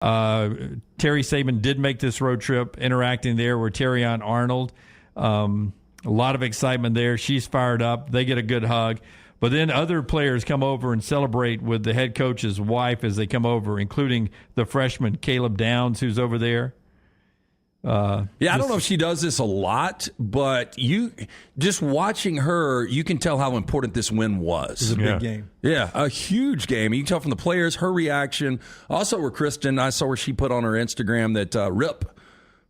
Terry Saban did make this road trip, interacting there with Terrion Arnold. A lot of excitement there. She's fired up. They get a good hug. But then other players come over and celebrate with the head coach's wife as they come over, including the freshman Caleb Downs, who's over there. I don't know if she does this a lot, but you just watching her, you can tell how important this win was. It's a big game. Yeah, a huge game. You can tell from the players, her reaction. Also, where Kristen, I saw where she put on her Instagram that Rip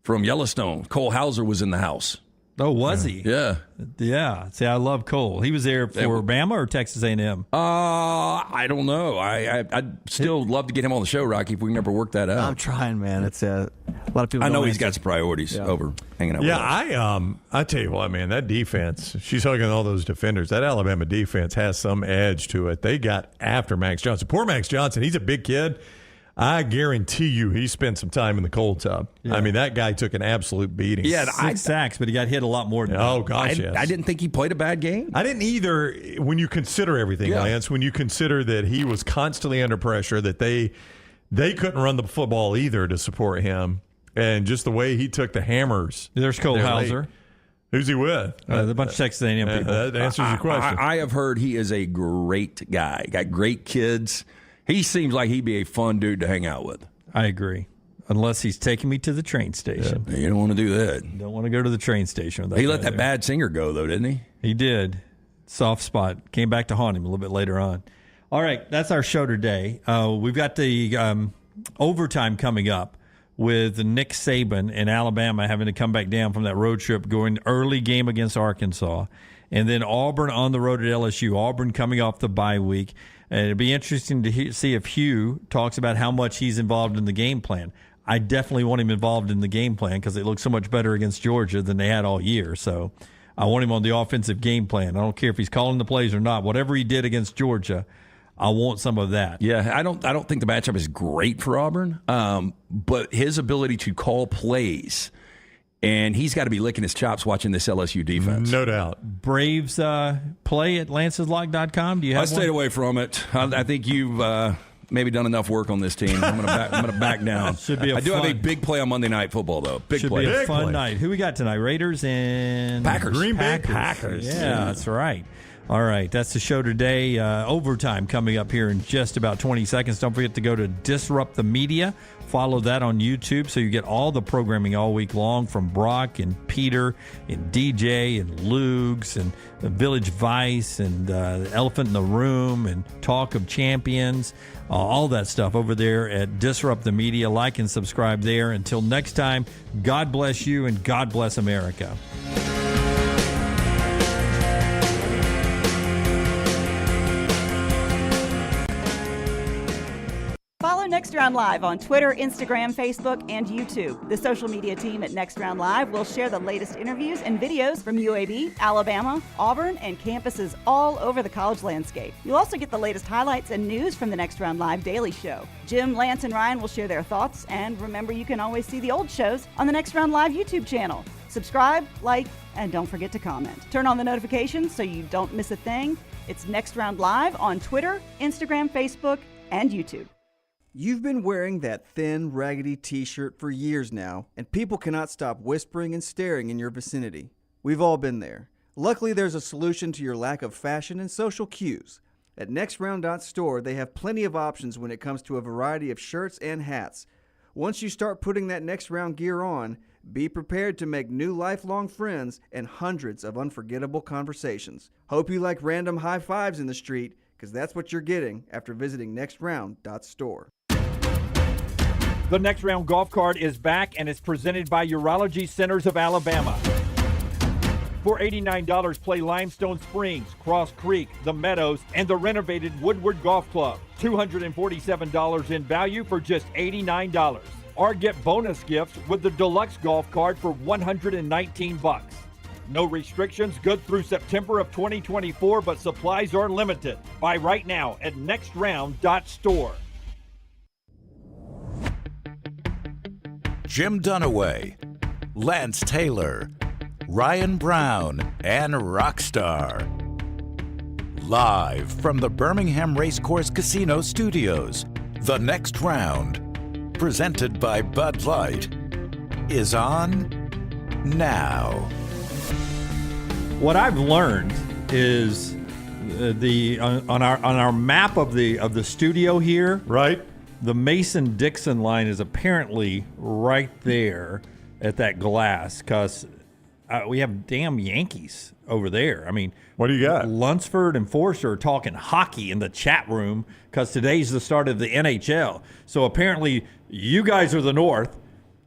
from Yellowstone, Cole Hauser, was in the house. Oh, was he? Yeah. Yeah. See, I love Cole. He was there for Bama or Texas A&M? I don't know. I'd still love to get him on the show, Rocky, if we can ever work that out. I'm trying, man. It's a lot of people. I know he's got some priorities over hanging out with us. I tell you what, man, that defense, she's hugging all those defenders. That Alabama defense has some edge to it. They got after Max Johnson. Poor Max Johnson. He's a big kid. I guarantee you he spent some time in the cold tub. Yeah. I mean, that guy took an absolute beating. Yeah, 6 sacks, but he got hit a lot more than that. Oh, gosh, yes. I didn't think he played a bad game. I didn't either when you consider everything, Lance, when you consider that he was constantly under pressure, that they couldn't run the football either to support him, and just the way he took the hammers. There's Cole Hauser. Who's he with? A bunch of Texas A&M people. That answers your question. I have heard he is a great guy. Got great kids. He seems like he'd be a fun dude to hang out with. I agree. Unless he's taking me to the train station. Yeah, you don't want to do that. Don't want to go to the train station with that. He let that bad singer go, though, didn't he? He did. Soft spot. Came back to haunt him a little bit later on. All right, that's our show today. We've got the overtime coming up with Nick Saban and Alabama having to come back down from that road trip, going early game against Arkansas. And then Auburn on the road at LSU. Auburn coming off the bye week. And it'd be interesting to see if Hugh talks about how much he's involved in the game plan. I definitely want him involved in the game plan because it looks so much better against Georgia than they had all year. So I want him on the offensive game plan. I don't care if he's calling the plays or not. Whatever he did against Georgia, I want some of that. Yeah, I don't think the matchup is great for Auburn, but his ability to call plays, and he's got to be licking his chops watching this LSU defense. No doubt. Braves play at lanceslock.com. Do you have I stayed away from it. I think you've maybe done enough work on this team. I'm going to back down. Should be I do have a big play on Monday Night Football, though. Big Should play. be a Big fun play. night. Who we got tonight? Raiders and Packers. Green Bay Packers. Yeah, that's right. All right, that's the show today. Overtime coming up here in just about 20 seconds. Don't forget to go to Disrupt the Media. Follow that on YouTube so you get all the programming all week long from Brock and Peter and DJ and Lugs and Village Vice and Elephant in the Room and Talk of Champions. All that stuff over there at Disrupt the Media. Like and subscribe there. Until next time, God bless you and God bless America. Follow Next Round Live on Twitter, Instagram, Facebook, and YouTube. The social media team at Next Round Live will share the latest interviews and videos from UAB, Alabama, Auburn, and campuses all over the college landscape. You'll also get the latest highlights and news from the Next Round Live Daily Show. Jim, Lance, and Ryan will share their thoughts, and remember, you can always see the old shows on the Next Round Live YouTube channel. Subscribe, like, and don't forget to comment. Turn on the notifications so you don't miss a thing. It's Next Round Live on Twitter, Instagram, Facebook, and YouTube. You've been wearing that thin, raggedy t-shirt for years now, and people cannot stop whispering and staring in your vicinity. We've all been there. Luckily, there's a solution to your lack of fashion and social cues. At NextRound.store, they have plenty of options when it comes to a variety of shirts and hats. Once you start putting that Next Round gear on, be prepared to make new lifelong friends and hundreds of unforgettable conversations. Hope you like random high fives in the street, because that's what you're getting after visiting NextRound.store. The Next Round golf cart is back and is presented by Urology Centers of Alabama. For $89, play Limestone Springs, Cross Creek, The Meadows, and the renovated Woodward Golf Club. $247 in value for just $89. Or get bonus gifts with the Deluxe Golf Cart for $119. No restrictions, good through September of 2024, but supplies are limited. Buy right now at nextround.store. Jim Dunaway, Lance Taylor, Ryan Brown, and Rockstar. Live from the Birmingham Racecourse Casino Studios, The Next Round presented by Bud Light, is on now. What I've learned is on our map of the studio here, Right? the Mason-Dixon line is apparently right there at that glass because we have damn Yankees over there. I mean, What do you got? Lunsford and Forster are talking hockey in the chat room because today's the start of the NHL. So apparently you guys are the North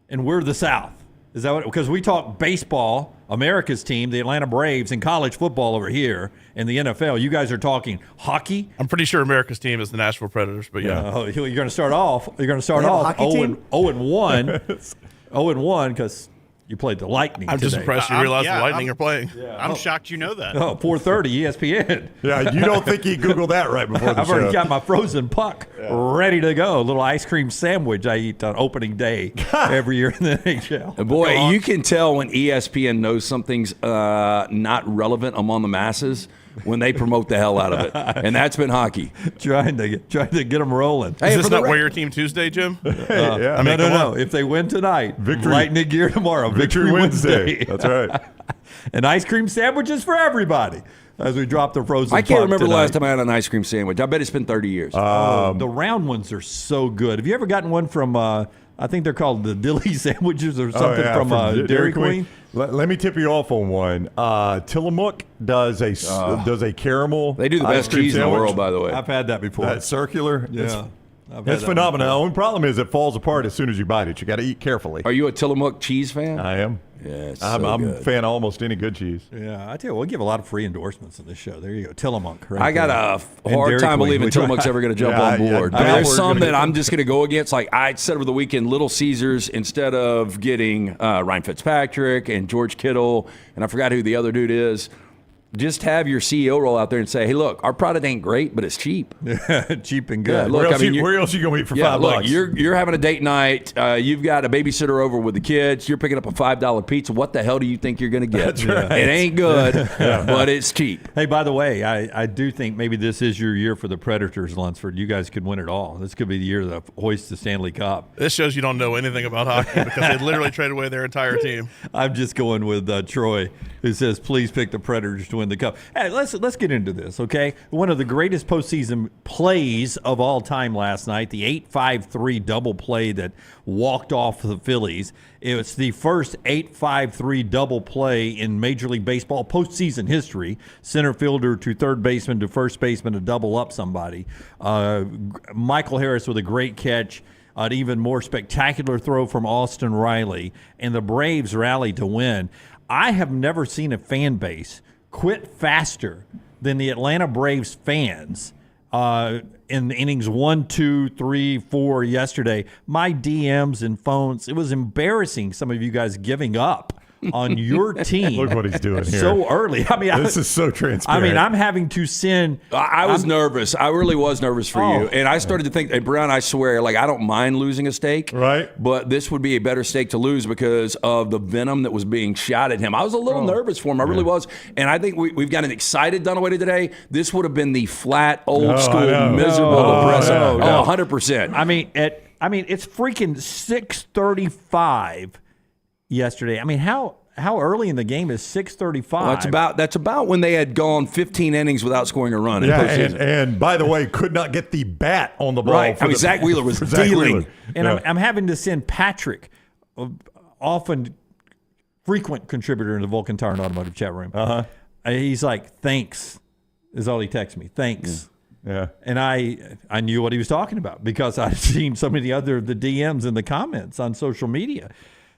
and we're the South. Is that what? Because we talk baseball, America's team, the Atlanta Braves, and college football over here, and the NFL. You guys are talking hockey. I'm pretty sure America's team is the Nashville Predators, but yeah. You're going to start off. You're going to start They have a off hockey 0 team? 1, 0-1 because you played the Lightning. I'm just today. impressed you realize the Lightning I'm- are playing. I'm shocked you know that. 4:30 ESPN. Yeah, you don't think he Googled that right before the I've show. already got my frozen puck ready to go. A little ice cream sandwich I eat on opening day every year in the NHL. And boy, you can tell when ESPN knows something's not relevant among the masses when they promote the hell out of it, and that's been hockey. trying to get them rolling. Is this for the not re- Wear Your Team Tuesday, Jim? Yeah. I mean, come No. on. If they win tonight, Victory- Lightning gear tomorrow. Victory Wednesday. That's right. And ice cream sandwiches for everybody as we drop the frozen. I can't puck remember the tonight. last time I had an ice cream sandwich. I bet it's been 30 years. The round ones are so good. Have you ever gotten one from? I think they're called the Dilly sandwiches or something from Dairy Queen. Let me tip you off on one. Tillamook does a caramel. They do the ice best cream cheese in the sandwich. world, by the way. I've had that before. That circular. yeah, I've had It's that phenomenal. The one. only problem is it falls apart as soon as you bite it. You got to eat carefully. Are you a Tillamook cheese fan? I am. Yeah, it's I'm so a good. fan of almost any good cheese. Yeah, I tell you, we'll give a lot of free endorsements in this show. There you go, Tillamook. Right I got there. a hard Dairy time Queen. believing We Tillamook's try- ever going to jump Yeah, on board. yeah, I mean, there's we're some gonna that get- I'm just going to go against. Like I said over the weekend, Little Caesars instead of getting Ryan Fitzpatrick and George Kittle, and I forgot who the other dude is. Just have your CEO roll out there and say, "Hey, look, our product ain't great, but it's cheap." cheap and Yeah, good. look, Where else, I mean, where else you going to eat for Yeah, $5? look, you're having a date night. You've got a babysitter over with the kids. You're picking up a $5 pizza. What the hell do you think you're going to get? That's right. It ain't good, but it's cheap. Hey, by the way, I do think maybe this is your year for the Predators, Lunsford. You guys could win it all. This could be the year to hoist the Stanley Cup. This shows you don't know anything about hockey because they literally traded away their entire team. I'm just going with Troy, who says, "Please pick the Predators to win the cup." Hey, let's get into this, okay? One of the greatest postseason plays of all time last night, the 8-5-3 double play that walked off the Phillies. It was the first 8-5-3 double play in Major League Baseball postseason history. Center fielder to third baseman to first baseman to double up somebody. Michael Harris with a great catch. An even more spectacular throw from Austin Riley, and the Braves rallied to win. I have never seen a fan base quit faster than the Atlanta Braves fans in innings 1, 2, 3, 4 yesterday. My DMs and phones, it was embarrassing, some of you guys giving up on your team. Look what he's doing here. So early. I mean, This is so transparent. I mean, I'm having to send. I was nervous. I really was nervous for you. And I started to think, and Brown, I swear, like I don't mind losing a steak. Right. But this would be a better steak to lose because of the venom that was being shot at him. I was a little nervous for him. I really was. And I think we've got an excited Dunaway today. This would have been the flat, old school, I know. miserable, depressing. no. 100%. I mean, it's freaking 6:35 yesterday. I mean, how early in the game is 6:35? Well, that's about when they had gone 15 innings without scoring a run in Yeah, postseason. and by the way, could not get the bat on the ball. Right. for I mean, the- Zach Wheeler was for Zach dealing. Wheeler. And Yeah. I'm having to send Patrick, often frequent contributor in the Vulcan Tire and Automotive chat room. He's like, "Thanks," is all he texts me. Thanks. Yeah. And I knew what he was talking about because I'd seen so many other the DMs and the comments on social media.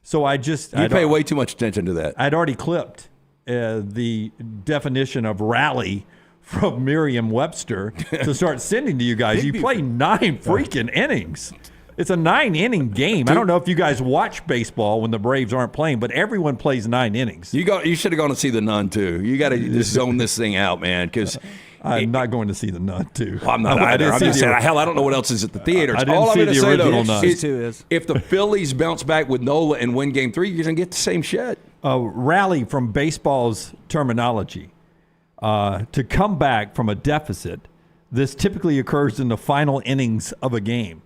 So I just You pay way too much attention to that. I'd already clipped the definition of rally from Merriam-Webster to start sending to you guys. You play 9 freaking innings. It's a 9-inning game. I don't know if you guys watch baseball when the Braves aren't playing, but everyone plays 9 innings. You should have gone to see the Nun too. You got to just zone this thing out, man. Because I'm not going to see the Nun too. I'm not I either. didn't I'm see just the- saying, hell, I don't know what else is at the theaters. I didn't All I'm see going to the say though original Nun. is if the Phillies bounce back with Nola and win Game 3, you're going to get the same shit. Rally from baseball's terminology. To come back from a deficit, this typically occurs in the final innings of a game.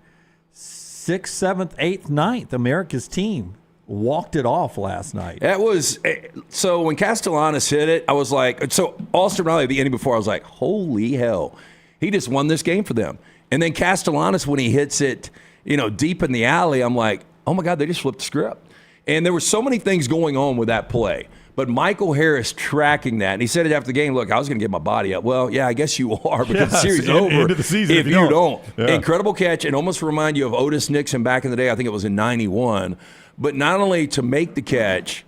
6th, 7th, 8th, 9th. America's team walked it off last night. That was so when Castellanos hit it, I was like, so Austin Riley at the inning before, I was like, holy hell, he just won this game for them. And then Castellanos, when he hits it, deep in the alley, I'm like, oh my God, they just flipped the script. And there were so many things going on with that play. But Michael Harris tracking that, and he said it after the game, look, I was going to get my body up. Well, yeah, I guess you are, because the series is over end of the season if you don't. Yeah. Incredible catch, and almost remind you of Otis Nixon back in the day. I think it was in 91. But not only to make the catch,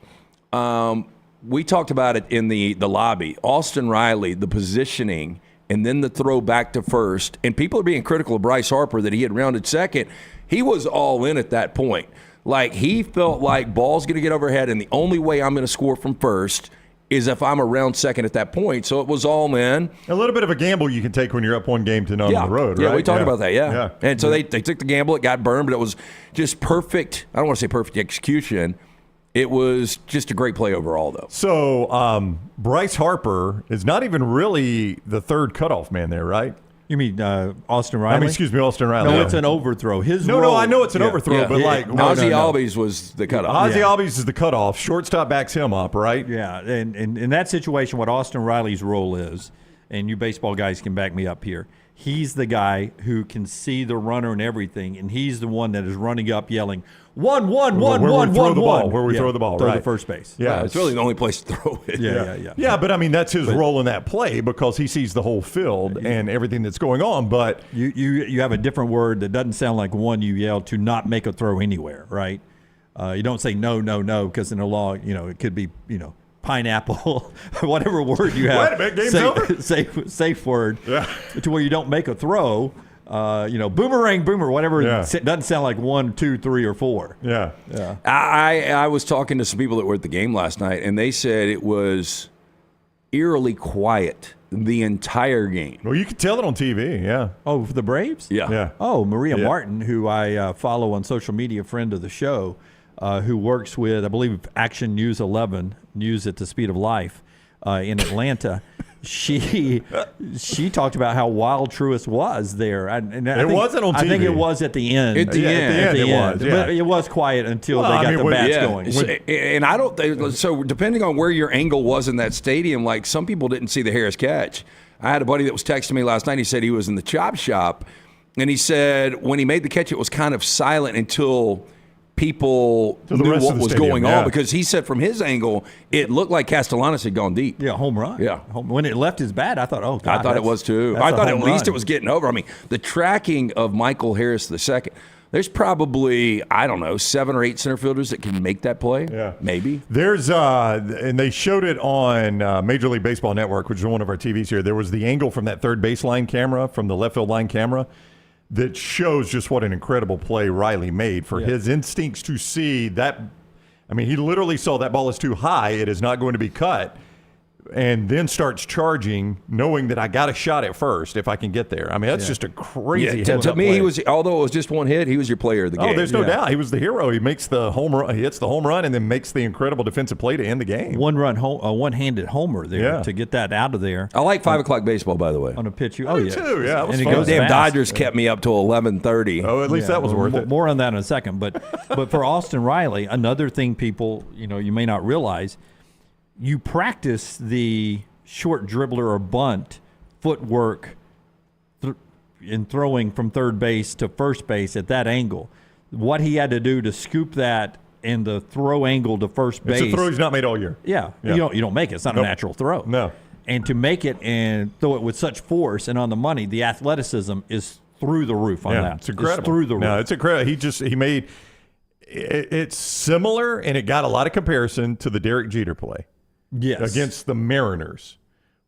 we talked about it in the lobby. Austin Riley, the positioning, and then the throw back to first. And people are being critical of Bryce Harper that he had rounded second. He was all in at that point. Like, he felt like ball's going to get overhead, and the only way I'm going to score from first is if I'm around second at that point. So it was all in. A little bit of a gamble you can take when you're up one game to none on the road, right? Yeah, we talked about that, yeah. And so they took the gamble. It got burned, but it was just perfect. I don't want to say perfect execution. It was just a great play overall, though. So Bryce Harper is not even really the third cutoff man there, right? You mean Austin Riley? Excuse me, Austin Riley. No, it's an overthrow. No, I know it's an overthrow, but Ozzie Albies was the cutoff. Ozzie Albies is the cutoff. Shortstop backs him up, right? Yeah, and in that situation, what Austin Riley's role is, and you baseball guys can back me up here, he's the guy who can see the runner and everything, and he's the one that is running up yelling, one, where we throw the ball, throw right? to first base. Yeah, it's really the only place to throw it. Yeah, but I mean, that's his role in that play because he sees the whole field and everything that's going on. But you have a different word that doesn't sound like one you yell to not make a throw anywhere, right? You don't say no, because in the law, it could be, pineapple, whatever word you have. Wait a minute, game's over? Safe word to where you don't make a throw. Boomerang, whatever. It doesn't sound like 1, 2, 3, or 4. Yeah. I was talking to some people that were at the game last night, and they said it was eerily quiet the entire game. Well, you could tell it on TV, yeah. Oh, for the Braves? Yeah. Oh, Maria Martin, who I follow on social media, friend of the show, who works with, I believe, Action News 11, News at the Speed of Life in Atlanta. She talked about how wild Truist was there. Wasn't on TV. I think it was at the end. At the end, it was. Yeah. But it was quiet until they got the bats going. And I don't think so. Depending on where your angle was in that stadium, like some people didn't see the Harris catch. I had a buddy that was texting me last night. He said he was in the chop shop, and he said when he made the catch, it was kind of silent until people knew what was going on, because he said from his angle, it looked like Castellanos had gone deep. Yeah, home run. Yeah. When it left his bat, I thought, oh, God. I thought it was too. I thought at least it was getting over. I mean, the tracking of Michael Harris II, there's probably, 7 or 8 center fielders that can make that play. Yeah. Maybe. There's, and they showed it on Major League Baseball Network, which is one of our TVs here. There was the angle from that third baseline camera, from the left field line camera, that shows just what an incredible play Riley made for his instincts to see that. I mean, he literally saw that ball is too high. It is not going to be cut. And then starts charging, knowing that I got a shot at first if I can get there. I mean, that's just a crazy to me, play. he was, although it was just one hit, he was your player of the game. Oh, there's no doubt. He was the hero. He makes the home run. He hits the home run and then makes the incredible defensive play to end the game. One-handed homer there to get that out of there. I like 5 o'clock baseball, by the way. On a pitch. Oh, yeah. Too. Yeah, and it goes damn fast. Dodgers kept me up till 11:30. Oh, at least that was worth it. More on that in a second. But for Austin Riley, another thing people, you may not realize, you practice the short dribbler or bunt footwork in throwing from third base to first base at that angle. What he had to do to scoop that in the throw angle to first base. It's a throw he's not made all year. Yeah. You don't make it. It's not a natural throw. No. And to make it and throw it with such force and on the money, the athleticism is through the roof on that. It's incredible. It's through the roof. No, it's incredible. He made it's similar, and it got a lot of comparison to the Derek Jeter play. Yes. Against the Mariners,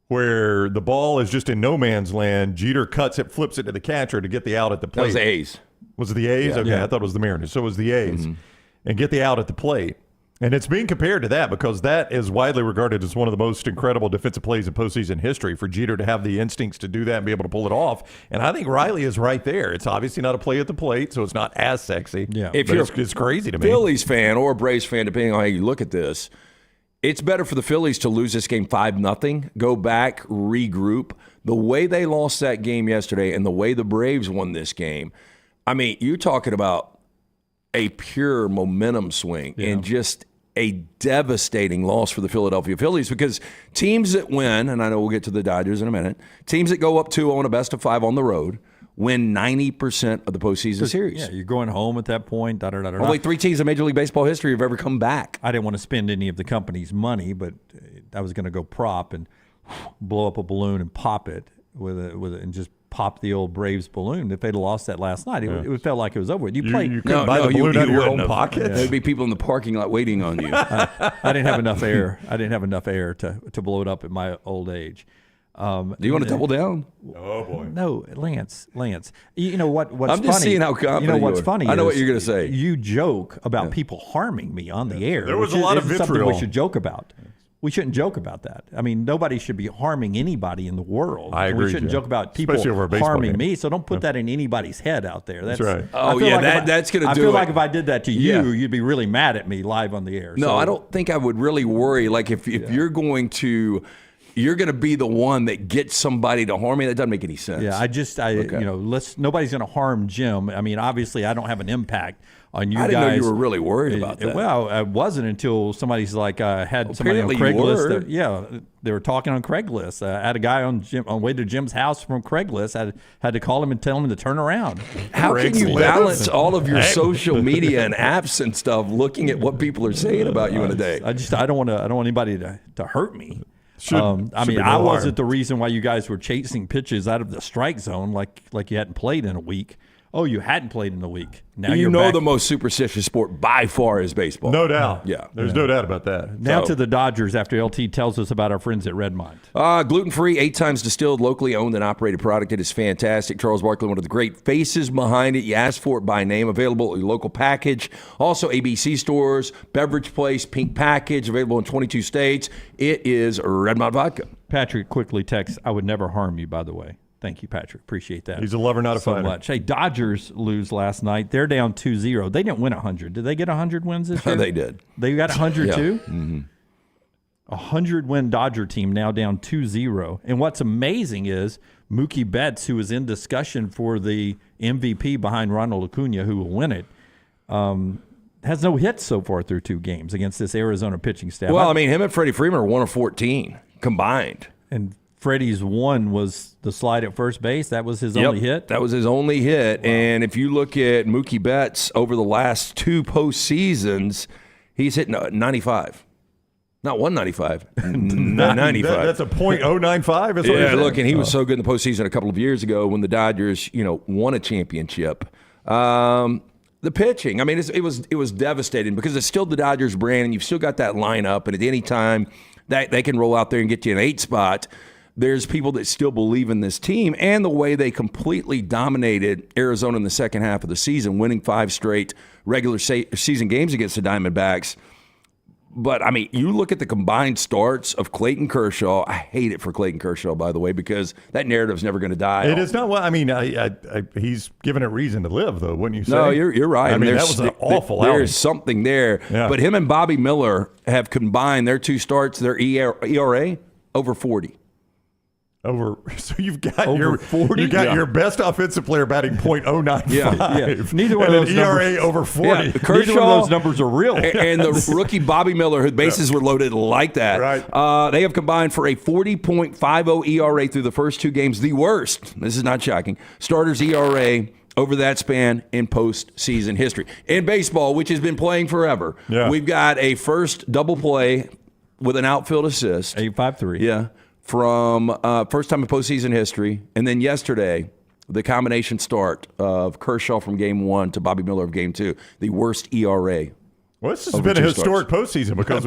where the ball is just in no man's land. Jeter cuts it, flips it to the catcher to get the out at the plate. That was the A's. Was it the A's? Yeah. Okay, I thought it was the Mariners. So it was the A's. And get the out at the plate. And it's being compared to that because that is widely regarded as one of the most incredible defensive plays in postseason history, for Jeter to have the instincts to do that and be able to pull it off. And I think Riley is right there. It's obviously not a play at the plate, so it's not as sexy. Yeah. If you're it's crazy to me. Phillies fan or a Braves fan, depending on how you look at this, it's better for the Phillies to lose this game 5-0, go back, regroup. The way they lost that game yesterday and the way the Braves won this game, I mean, you're talking about a pure momentum swing and just a devastating loss for the Philadelphia Phillies, because teams that win, and I know we'll get to the Dodgers in a minute, teams that go up 2-0 in a best of 5 on the road win 90% of the postseason series. Yeah, you're going home at that point. Only 3 teams in Major League Baseball history have ever come back. I didn't want to spend any of the company's money, but I was going to go prop and blow up a balloon and pop it with it and just pop the old Braves balloon. If they'd have lost that last night, it would felt like it was over. You couldn't buy the balloon out of your own pocket. There'd be people in the parking lot waiting on you. I didn't have enough air. I didn't have enough air to blow it up at my old age. Do you want to double down? Oh boy, no, Lance. You know what's funny? I'm just seeing how confident you know what's you are. funny. I know is what you're going to say. You joke about people harming me on the air. There was a lot of something vitriol. we should joke about. We shouldn't joke about that. I mean, nobody should be harming anybody in the world. I agree. We shouldn't joke about people Especially over a baseball harming game. me. So don't put that in anybody's head out there. That's right. Oh, yeah, that's going to do it. I feel like if I did that to you, Yeah. you'd be really mad at me live on the air. No, So- I don't think I would really worry. Like if you're going to be the one that gets somebody to harm me, that doesn't make any sense. Yeah, nobody's going to harm Jim. I mean, obviously, I don't have an impact on you guys. I didn't know you were really worried about that. Well, I wasn't until somebody's like had somebody on apparently you Craigslist. were. They were talking on Craigslist. I had a guy on way to Jim's house from Craigslist. I had to call him and tell him to turn around. How can you Craigslist. balance all of your social media and apps and stuff looking at what people are saying about you in a day? I don't want anybody to hurt me. Should be no I harm. wasn't the reason why you guys were chasing pitches out of the strike zone like you hadn't played in a week. Oh, you hadn't played in a week. Now You you're know back. the most superstitious sport by far is baseball. No doubt. Yeah. There's no doubt about that. Now So- to the Dodgers after LT tells us about our friends at Redmond. Gluten-free, 8 times distilled, locally owned and operated product. It is fantastic. Charles Barkley, one of the great faces behind it. You ask for it by name. Available at your local package. Also, ABC stores, Beverage Place, Pink Package, available in 22 states. It is Redmond Vodka. Patrick quickly texts, I would never harm you, by the way. Thank you, Patrick. Appreciate that. He's a lover, not a so fighter. much. Hey, Dodgers lose last night. They're down 2-0. They didn't win 100. Did they get 100 wins this year? They did. They got 100 Yeah. too? Mm-hmm. A 100-win Dodger team now down 2-0. And what's amazing is Mookie Betts, who was in discussion for the MVP behind Ronald Acuna, who will win it, has no hits so far through 2 games against this Arizona pitching staff. Well, I mean, him and Freddie Freeman are 1 of 14 combined. And Freddie's one was the slide at first base. That was his only hit. That was his only hit. Wow. And if you look at Mookie Betts over the last 2 postseasons, he's hit 95. Not 195, 95. That's a .095. Yeah, look, and he was so good in the postseason a couple of years ago when the Dodgers, won a championship. The pitching, I mean, it was devastating because it's still the Dodgers brand, and you've still got that lineup, and at any time that they can roll out there and get you an 8 spot. There's people that still believe in this team and the way they completely dominated Arizona in the second half of the season, winning 5 straight regular season games against the Diamondbacks. But, I mean, you look at the combined starts of Clayton Kershaw. I hate it for Clayton Kershaw, by the way, because that narrative's never going to die. It is not. Well, I mean, he's given it reason to live, though, wouldn't you say? No, you're right. I mean, that was an awful outing. There's something there. Yeah. But him and Bobby Miller have combined their 2 starts, their ERA, over 40. So you've got Over 40? your best offensive player batting .095. Yeah. Neither one of those ERA numbers, over 40. Yeah, Neither Kershaw, one of those numbers are real. And the rookie Bobby Miller, whose bases were loaded like that. Right. They have combined for a 40.50 ERA through the first 2 games, the worst. This is not shocking. Starters ERA over that span in postseason history. In baseball, which has been playing forever, we've got a first double play with an outfield assist. 853. Yeah. From first time in postseason history. And then yesterday, the combination start of Kershaw from game 1 to Bobby Miller of game 2, the worst ERA. Well, this has over been a 2 historic starts. postseason because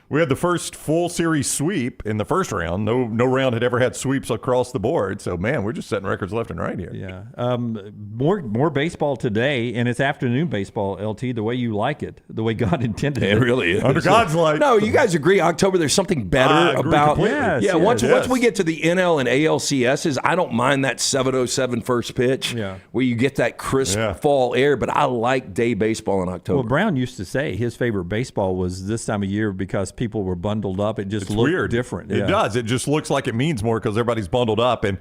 we had the first full series sweep in the first round. No round had ever had sweeps across the board. So, man, we're just setting records left and right here. Yeah. More baseball today, and it's afternoon baseball, LT, the way you like it, the way God intended it. It really is. Under God's light. No, you guys agree October there's something better I agree about completely. Once Yes. we get to the NL and ALCSs, I don't mind that 7:07 first pitch where you get that crisp fall air, but I like day baseball in October. Well, Brown used to say his favorite baseball was this time of year because people were bundled up. It just looked weird. different. It does. It just looks like it means more because everybody's bundled up. And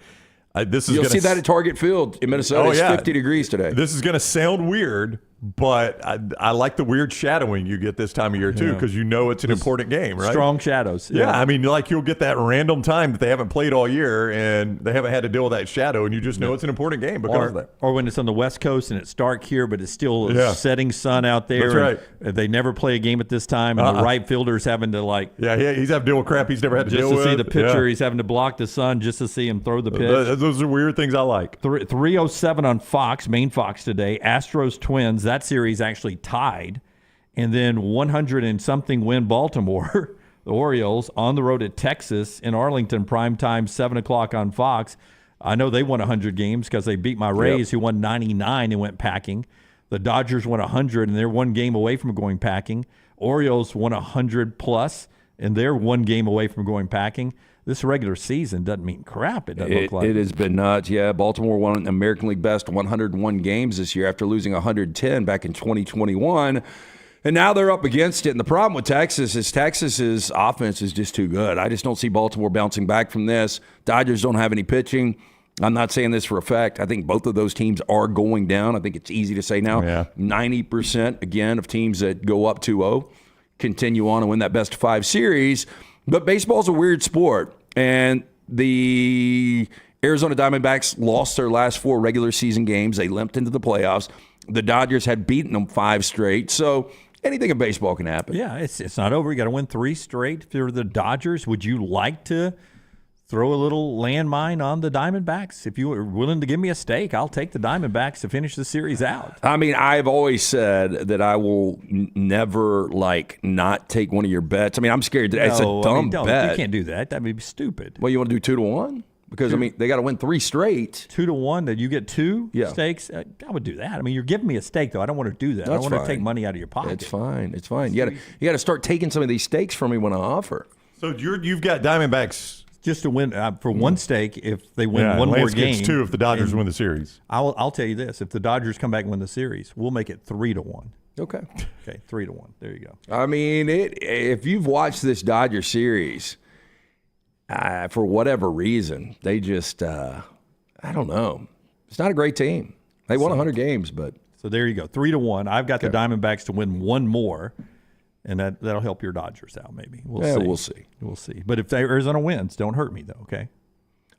this is You'll gonna see that at Target Field in Minnesota. It's 50 degrees today. This is going to sound weird, But I like the weird shadowing you get this time of year, too, because you know it's an important game, right? Strong shadows. Yeah, I mean, like you'll get that random time that they haven't played all year and they haven't had to deal with that shadow, and you just know it's an important game because of that. Or when it's on the West Coast and it's dark here, but it's still a setting sun out there. That's right. And they never play a game at this time, and the right fielder's having to he's having to deal with crap he's never had to deal with. Just to see the pitcher, he's having to block the sun just to see him throw the pitch. Those are weird things I like. 3:07 on Fox, main Fox today. Astros Twins. That series actually tied, and then 100 and something win Baltimore. The Orioles on the road at Texas in Arlington, primetime, 7 o'clock on Fox. I know they won 100 games because they beat my Rays, who won 99 and went packing. The Dodgers won 100, and they're one game away from going packing. Orioles won 100 plus, and they're one game away from going packing. This regular season doesn't mean crap. It doesn't look like it has been nuts. Yeah, Baltimore won American League best 101 games this year after losing 110 back in 2021. And now they're up against it. And the problem with Texas is Texas's offense is just too good. I just don't see Baltimore bouncing back from this. Dodgers don't have any pitching. I'm not saying this for a fact. I think both of those teams are going down. I think it's easy to say now. 90%, again, of teams that go up 2-0 continue on and win that best-of-5 series. But baseball's a weird sport, and the Arizona Diamondbacks lost their last 4 regular season games. They limped into the playoffs. The Dodgers had beaten them 5 straight. So anything in baseball can happen. Yeah, it's not over. You got to win 3 straight for the Dodgers. Would you like to throw a little landmine on the Diamondbacks? If you were willing to give me a stake, I'll take the Diamondbacks to finish the series out. I mean, I've always said that I will never, not take one of your bets. I mean, I'm scared. It's a dumb bet. You can't do that. That would be stupid. Well, you want to do 2-1? Because, they got to win 3 straight. 2-1, that you get 2 stakes? I would do that. I mean, you're giving me a stake, though. I don't want to do that. I don't want to take money out of your pocket. It's fine. It's fine. You got to start taking some of these stakes from me when I offer. So you've got Diamondbacks just to win for one stake if they win one more game. Gets 2 if the Dodgers win the series. I'll tell you this: if the Dodgers come back and win the series, we'll make it 3-1. Okay. 3-1. There you go. I mean, if you've watched this Dodger series, for whatever reason, they just I don't know. It's not a great team. They won 100 games, but so there you go, 3-1. I've got the Diamondbacks to win one more. And that'll help your Dodgers out, maybe. We'll see. We'll see. But if Arizona wins, don't hurt me, though, okay?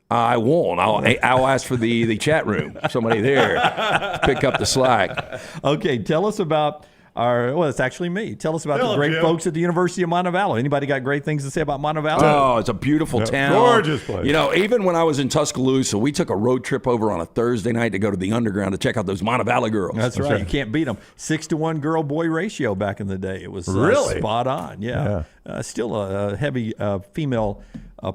I won't. I'll ask for the chat room. Somebody there to pick up the slack. Okay, tell us about it's actually me. Tell us about the great folks at the University of Montevallo. Anybody got great things to say about Montevallo? Oh, it's a beautiful town. Gorgeous place. Even when I was in Tuscaloosa, we took a road trip over on a Thursday night to go to the Underground to check out those Montevallo girls. That's right. You can't beat them. 6-to-1 girl-boy ratio back in the day. It was really spot on. Yeah. Still a heavy female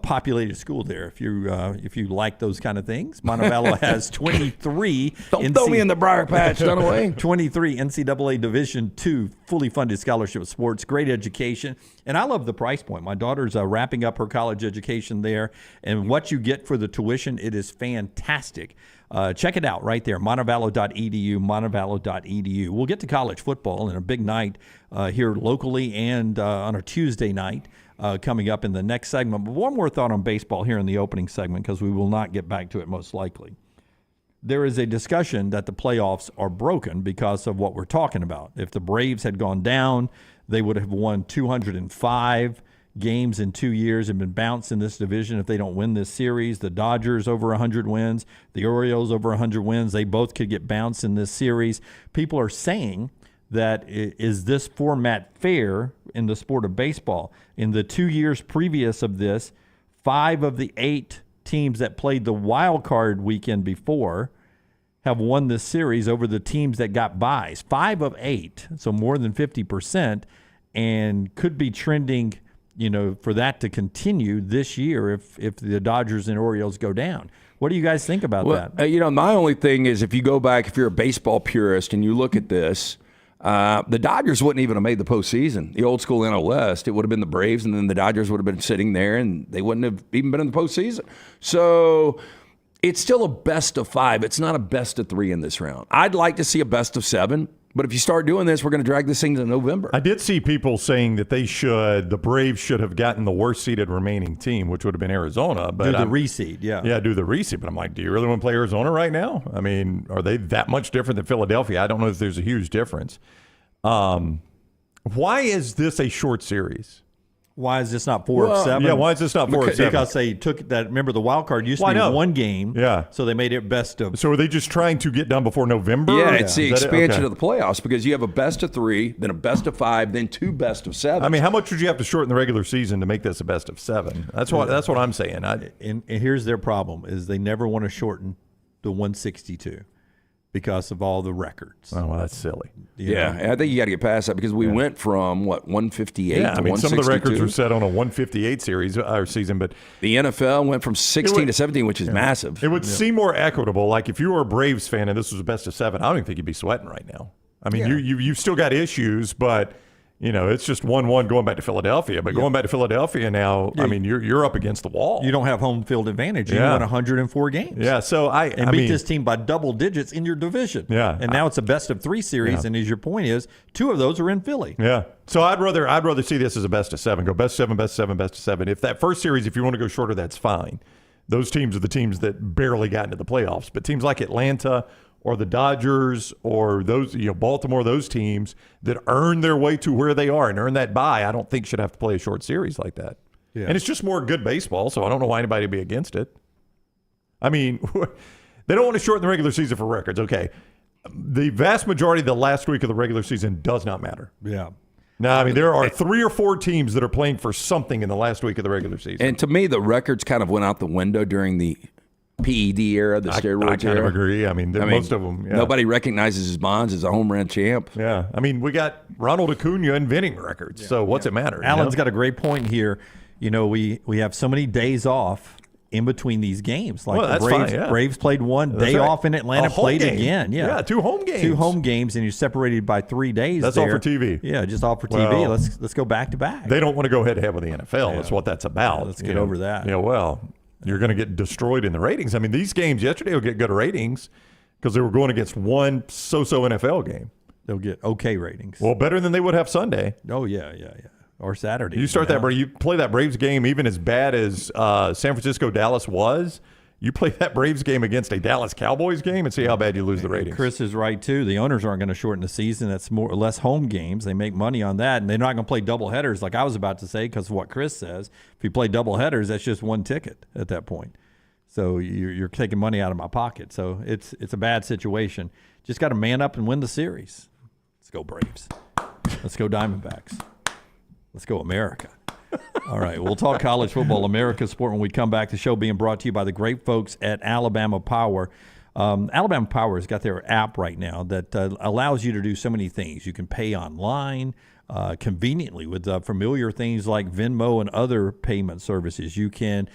populated school there. If you like those kind of things, Montevallo has 23. Don't throw me in the briar patch, Dunaway. 23 NCAA Division II fully funded scholarship sports, great education, and I love the price point. My daughter's wrapping up her college education there, and what you get for the tuition, it is fantastic. Check it out right there, montevallo.edu, montevallo.edu. We'll get to college football in a big night here locally and on a Tuesday night. Coming up in the next segment. But one more thought on baseball here in the opening segment, because we will not get back to it most likely. There is a discussion that the playoffs are broken because of what we're talking about. If the Braves had gone down, they would have won 205 games in 2 years and been bounced in this division if they don't win this series. The Dodgers over 100 wins, the Orioles over 100 wins. They both could get bounced in this series. People are saying that is this format fair in the sport of baseball? In the 2 years previous of this, 5 of the 8 teams that played the wild card weekend before have won this series over the teams that got byes. 5 of 8, so more than 50%, and could be trending, for that to continue this year if the Dodgers and Orioles go down. What do you guys think about that? My only thing is, if you go back, if you're a baseball purist and you look at this, the Dodgers wouldn't even have made the postseason. The old school NL West, it would have been the Braves, and then the Dodgers would have been sitting there, and they wouldn't have even been in the postseason. So it's still a best of 5. It's not a best of 3 in this round. I'd like to see a best of 7. But if you start doing this, we're going to drag this thing to November. I did see people saying that the Braves should have gotten the worst seeded remaining team, which would have been Arizona. But do the reseed, yeah. Yeah, do the reseed. But I'm like, do you really want to play Arizona right now? I mean, are they that much different than Philadelphia? I don't know if there's a huge difference. Why is this a short series? Why is this not 4 of 7? Yeah, why is this not 4 of 7? Because they took that. Remember, the wild card used to be one game. Yeah. So they made it best of. So are they just trying to get done before November? Yeah, it's the expansion Okay. of the playoffs because you have a best of 3, then a best of 5, then 2 best of 7. I mean, how much would you have to shorten the regular season to make this a best of 7? That's what I'm saying. And here's their problem: is they never want to shorten the 162 because of all the records. Oh, well, that's silly. Yeah, and I think you got to get past that because we went from 158 to 162. Some of the records were set on a 158 series or season, but the NFL went from 16 to 17, which is massive. It would seem more equitable. Like if you were a Braves fan and this was a best of 7, I don't even think you'd be sweating right now. I mean, you've still got issues, but it's just 1-1 going back to Philadelphia. But going back to Philadelphia now, I mean, you're up against the wall. You don't have home field advantage. You won 104 games. Yeah, so I beat this team by double digits in your division. Yeah, and now it's a best of 3 series. And as your point is, 2 of those are in Philly. Yeah, so I'd rather see this as a best of 7. Go best of 7, best of 7, best of 7. If that first series, if you want to go shorter, that's fine. Those teams are the teams that barely got into the playoffs. But teams like Atlanta or the Dodgers or those, Baltimore, those teams that earn their way to where they are and earn that bye, I don't think should have to play a short series like that. Yeah. And it's just more good baseball, so I don't know why anybody would be against it. I mean, they don't want to shorten the regular season for records. Okay. The vast majority of the last week of the regular season does not matter. Yeah. No, I mean, there are 3 or 4 teams that are playing for something in the last week of the regular season. And to me, the records kind of went out the window during the PED era, the steroids era. I kind of agree. I mean, most of them. Yeah. Nobody recognizes his Bonds as a home run champ. Yeah. I mean, we got Ronald Acuna inventing records. So what's it matter? Alan's got a great point here. We have so many days off in between these games. Like the Braves, Braves played one day off in Atlanta, played again. Yeah, 2 home games. 2 home games, and you're separated by 3 days. That's all for TV. Yeah, just all for TV. Let's go back to back. They don't want to go head to head with the NFL. That's what that's about. Yeah, let's get over that. Yeah, you're going to get destroyed in the ratings. I mean, these games yesterday will get good ratings because they were going against one so-so NFL game. They'll get okay ratings. Well, better than they would have Sunday. Oh, yeah. Or Saturday. You start you play that Braves game even as bad as San Francisco-Dallas was. You play that Braves game against a Dallas Cowboys game and see how bad you lose the ratings. Chris is right, too. The owners aren't going to shorten the season. That's more or less home games. They make money on that, and they're not going to play double headers like I was about to say because of what Chris says. If you play double headers, that's just 1 ticket at that point. So you're taking money out of my pocket. So it's a bad situation. Just got to man up and win the series. Let's go Braves. Let's go Diamondbacks. Let's go America. All right, we'll talk college football, America's sport, when we come back. The show being brought to you by the great folks at Alabama Power. Alabama Power has got their app right now that allows you to do so many things. You can pay online conveniently with familiar things like Venmo and other payment services. You can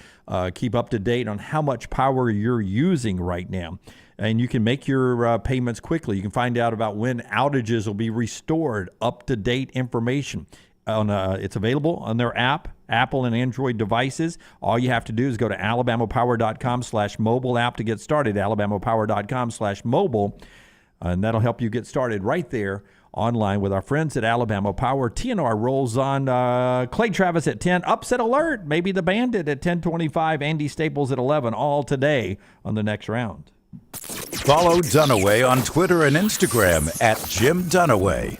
keep up to date on how much power you're using right now. And you can make your payments quickly. You can find out about when outages will be restored, up-to-date information. It's available on their app, Apple and Android devices. All you have to do is go to alabamapower.com/mobile app to get started, alabamapower.com/mobile, and that'll help you get started right there online with our friends at Alabama Power. TNR rolls on Clay Travis at 10, Upset Alert, maybe the Bandit at 10:25, Andy Staples at 11, all today on the next round. Follow Dunaway on Twitter and Instagram at Jim Dunaway.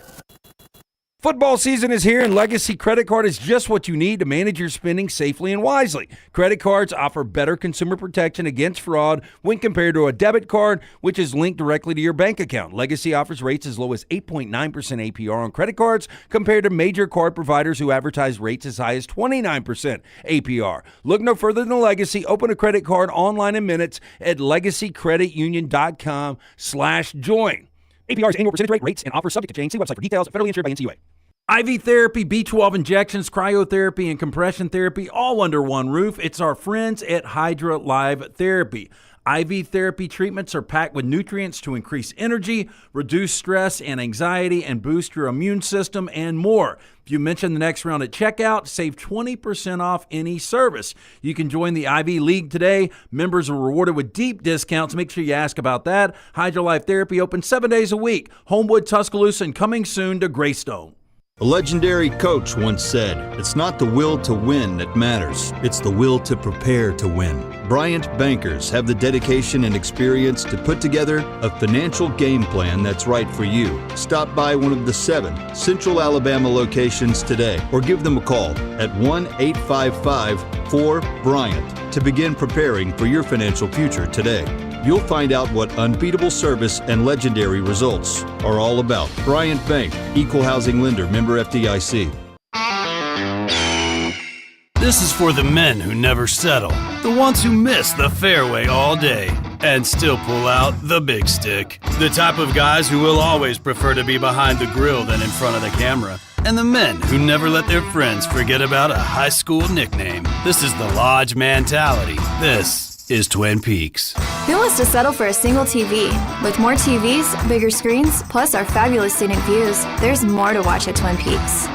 Football season is here, and Legacy Credit Card is just what you need to manage your spending safely and wisely. Credit cards offer better consumer protection against fraud when compared to a debit card, which is linked directly to your bank account. Legacy offers rates as low as 8.9% APR on credit cards compared to major card providers who advertise rates as high as 29% APR. Look no further than Legacy. Open a credit card online in minutes at legacycreditunion.com/join. APR's annual percentage rate, rates, and offers subject to change. See website for details. Federally insured by NCUA. IV therapy, B12 injections, cryotherapy, and compression therapy all under one roof. It's our friends at Hydra Live Therapy. IV therapy treatments are packed with nutrients to increase energy, reduce stress and anxiety, and boost your immune system, and more. If you mention the Next Round at checkout, save 20% off any service. You can join the IV League today. Members are rewarded with deep discounts. Make sure you ask about that. HydroLife Therapy open 7 days a week. Homewood, Tuscaloosa, and coming soon to Greystone. A legendary coach once said, "It's not the will to win that matters, it's the will to prepare to win." Bryant bankers have the dedication and experience to put together a financial game plan that's right for you. Stop by one of the 7 Central Alabama locations today or give them a call at 1-855-4-BRYANT to begin preparing for your financial future today. You'll find out what unbeatable service and legendary results are all about. Bryant Bank, Equal Housing Lender, member FDIC. This is for the men who never settle, the ones who miss the fairway all day and still pull out the big stick, the type of guys who will always prefer to be behind the grill than in front of the camera, and the men who never let their friends forget about a high school nickname. This is the Lodge mentality. This is Twin Peaks. Who wants to settle for a single TV? With more TVs, bigger screens, plus our fabulous scenic views, there's more to watch at Twin Peaks.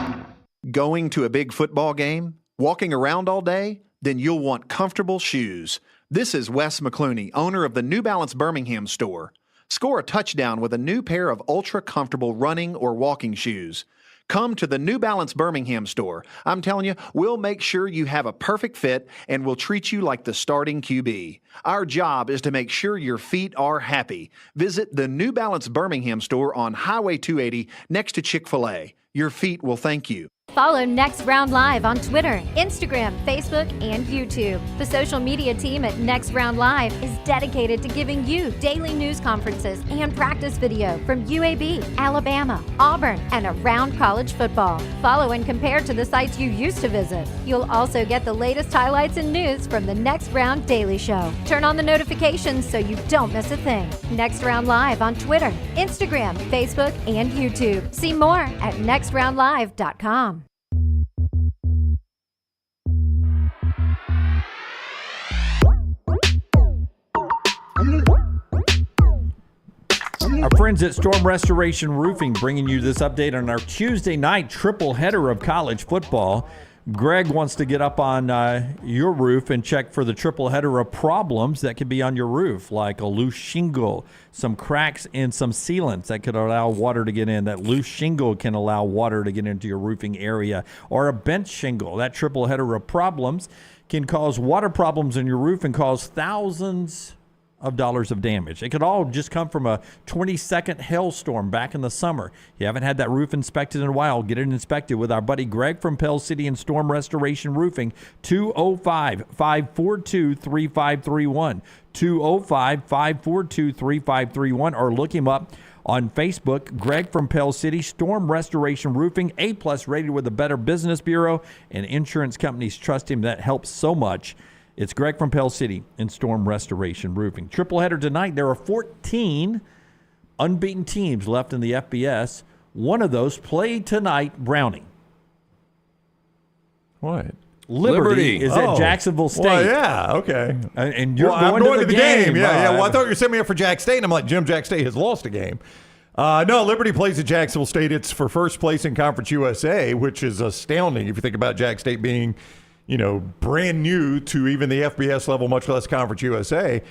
Going to a big football game? Walking around all day? Then you'll want comfortable shoes. This is Wes McClooney, owner of the New Balance Birmingham store. Score a touchdown with a new pair of ultra-comfortable running or walking shoes. Come to the New Balance Birmingham store. I'm telling you, we'll make sure you have a perfect fit and we'll treat you like the starting QB. Our job is to make sure your feet are happy. Visit the New Balance Birmingham store on Highway 280 next to Chick-fil-A. Your feet will thank you. Follow Next Round Live on Twitter, Instagram, Facebook, and YouTube. The social media team at Next Round Live is dedicated to giving you daily news conferences and practice video from UAB, Alabama, Auburn, and around college football. Follow and compare to the sites you used to visit. You'll also get the latest highlights and news from the Next Round Daily Show. Turn on the notifications so you don't miss a thing. Next Round Live on Twitter, Instagram, Facebook, and YouTube. See more at nextroundlive.com. Our friends at Storm Restoration Roofing bringing you this update on our Tuesday night triple header of college football. Greg wants to get up on your roof and check for the triple header of problems that could be on your roof, like a loose shingle, some cracks, and some sealants that could allow water to get in. That loose shingle can allow water to get into your roofing area, or a bent shingle. That triple header of problems can cause water problems in your roof and cause thousands of dollars of damage. It could all just come from a 20-second hailstorm back in the summer. You haven't had that roof inspected in a while, get it inspected with our buddy Greg from Pell City and Storm Restoration Roofing, 205-542-3531, 205-542-3531, or look him up on Facebook. Greg from Pell City, Storm Restoration Roofing, A+ rated with the Better Business Bureau, and insurance companies trust him. That helps so much. It's Greg from Pell City and Storm Restoration Roofing. Triple header tonight. There are 14 unbeaten teams left in the FBS. One of those played tonight, Browning. What? Liberty is at Jacksonville State. Well, yeah, okay. And you're I'm going to the game. Yeah. Well, I thought you were setting me up for Jack State, and I'm like, Jack State has lost a game. No, Liberty plays at Jacksonville State. It's for first place in Conference USA, which is astounding if you think about Jack State being – brand new to even the FBS level, much less Conference USA,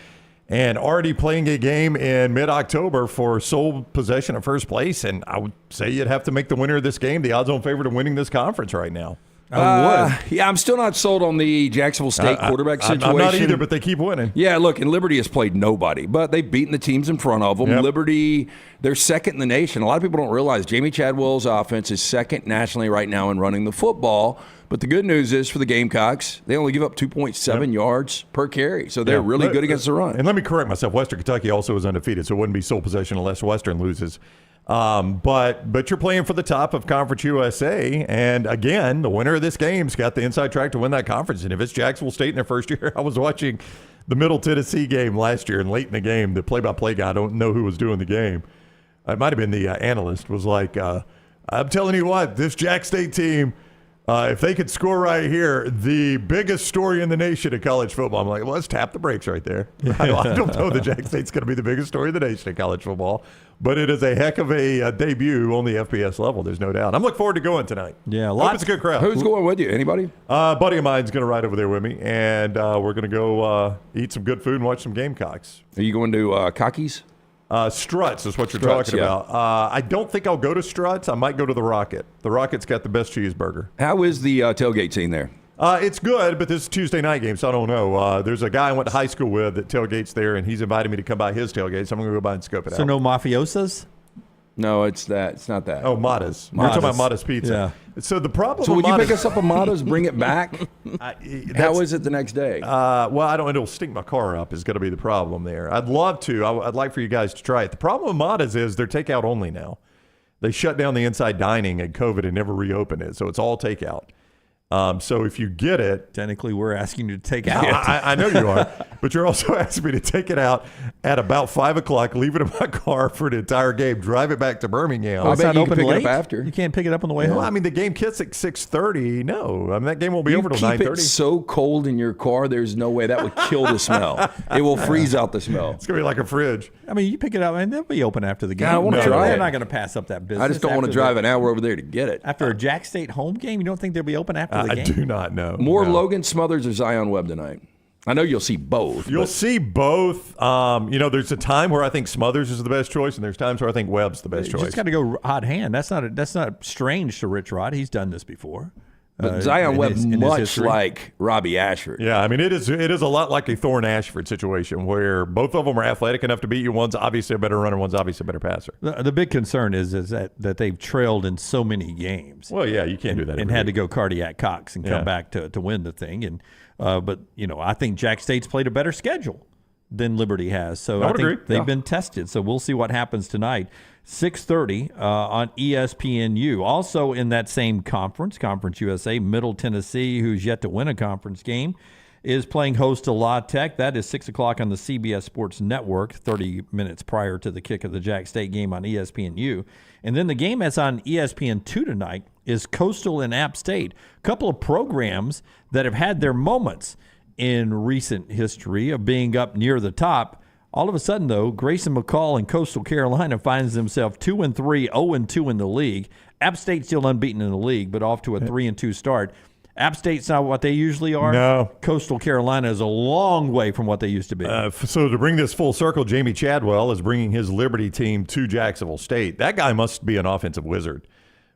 and already playing a game in mid-October for sole possession of first place. And I would say you'd have to make the winner of this game the odds-on favorite of winning this conference right now. Yeah, I'm still not sold on the Jacksonville State quarterback situation. I'm not either, but they keep winning. Yeah, look, and Liberty has played nobody, but they've beaten the teams in front of them. Yep. Liberty, they're second in the nation. A lot of people don't realize Jamie Chadwell's offense is second nationally right now in running the football. But the good news is for the Gamecocks, they only give up 2.7 yards per carry. So they're really good against the run. And let me correct myself. Western Kentucky also is undefeated, so it wouldn't be sole possession unless Western loses. But you're playing for the top of Conference USA, and again, the winner of this game's got the inside track to win that conference. And if it's Jacksonville State in their first year, I was watching the Middle Tennessee game last year, and late in the game, the play-by-play guy, I don't know who was doing the game. It might have been the analyst, was like, I'm telling you what, this Jack State team, If they could score right here, the biggest story in the nation of college football. I'm like, well, let's tap the brakes right there. I don't know that Jack State's going to be the biggest story in the nation of college football, but it is a heck of a debut on the FBS level. There's no doubt. I'm looking forward to going tonight. Yeah, Hope it's a good crowd. Who's going with you? Anybody? A buddy of mine's going to ride over there with me, and we're going to go eat some good food and watch some Gamecocks. Are you going to Cockies? Struts is what you're Struts, talking yeah. about. I don't think I'll go to Struts. I might go to the Rocket. The Rocket's got the best cheeseburger. How is the tailgate scene there? It's good, but this is a Tuesday night game, so I don't know. There's a guy I went to high school with that tailgates there, and he's invited me to come by his tailgate, so I'm going to go by and scope it out. So no mafiosas? No, it's not that. Oh, Mata's. You're talking about Mata's Pizza. Yeah. So the problem So with will you Mata's, pick us up a Mata's, bring it back? How is it the next day? well, I don't. It'll stink my car up is going to be the problem there. I'd love to. I'd like for you guys to try it. The problem with Mata's is they're takeout only now. They shut down the inside dining at COVID and never reopened it, so it's all takeout. So if you get it, technically we're asking you to take out. I know you are, but you're also asking me to take it out at about 5 o'clock, leave it in my car for the entire game, drive it back to Birmingham. Oh, it's not open pick late? it up after. You can't pick it up on the way Well, home? I mean, the game kicks at 6:30. No, I mean that game won't be You over till keep 9:30. it so cold in your car, there's no way that would kill the smell. It will freeze out the smell. It's gonna be like a fridge. I mean, you pick it up and they'll be open after the game. I wanna No, try they're it. not going to pass up that business. I just don't want to after drive an hour over there to get it. After a Jack State home game, you don't think they'll be open after the I game? do not know. More No. Logan Smothers or Zion Webb tonight? I know you'll see both. You'll see both. There's a time where I think Smothers is the best choice, and there's times where I think Webb's the best You choice. just got to go hot hand. That's not strange to Rich Rod. He's done this before. But Zion Webb, in his much history. like Robbie Ashford. Yeah, I mean, it is a lot like a Thorne Ashford situation where both of them are athletic enough to beat you. One's obviously a better runner, one's obviously a better passer. The big concern is that they've trailed in so many games. Well, yeah, you can't do that. And every had to week. go cardiac Cox and come back to win the thing. And but I think Jack State's played a better schedule than Liberty has. So I I would think agree. they've Yeah. been tested. So we'll see what happens tonight. 6:30 on ESPNU. Also in that same conference, Conference USA, Middle Tennessee, who's yet to win a conference game, is playing host to La Tech. That is 6 o'clock on the CBS Sports Network, 30 minutes prior to the kick of the Jack State game on ESPNU. And then the game that's on ESPN2 tonight is Coastal and App State. A couple of programs that have had their moments in recent history of being up near the top. All of a sudden, though, Grayson McCall and Coastal Carolina finds themselves 2-3, 0-2 in the league. App State still unbeaten in the league, but off to a 3-2 start. App State's not what they usually are. No. Coastal Carolina is a long way from what they used to be. So to bring this full circle, Jamie Chadwell is bringing his Liberty team to Jacksonville State. That guy must be an offensive wizard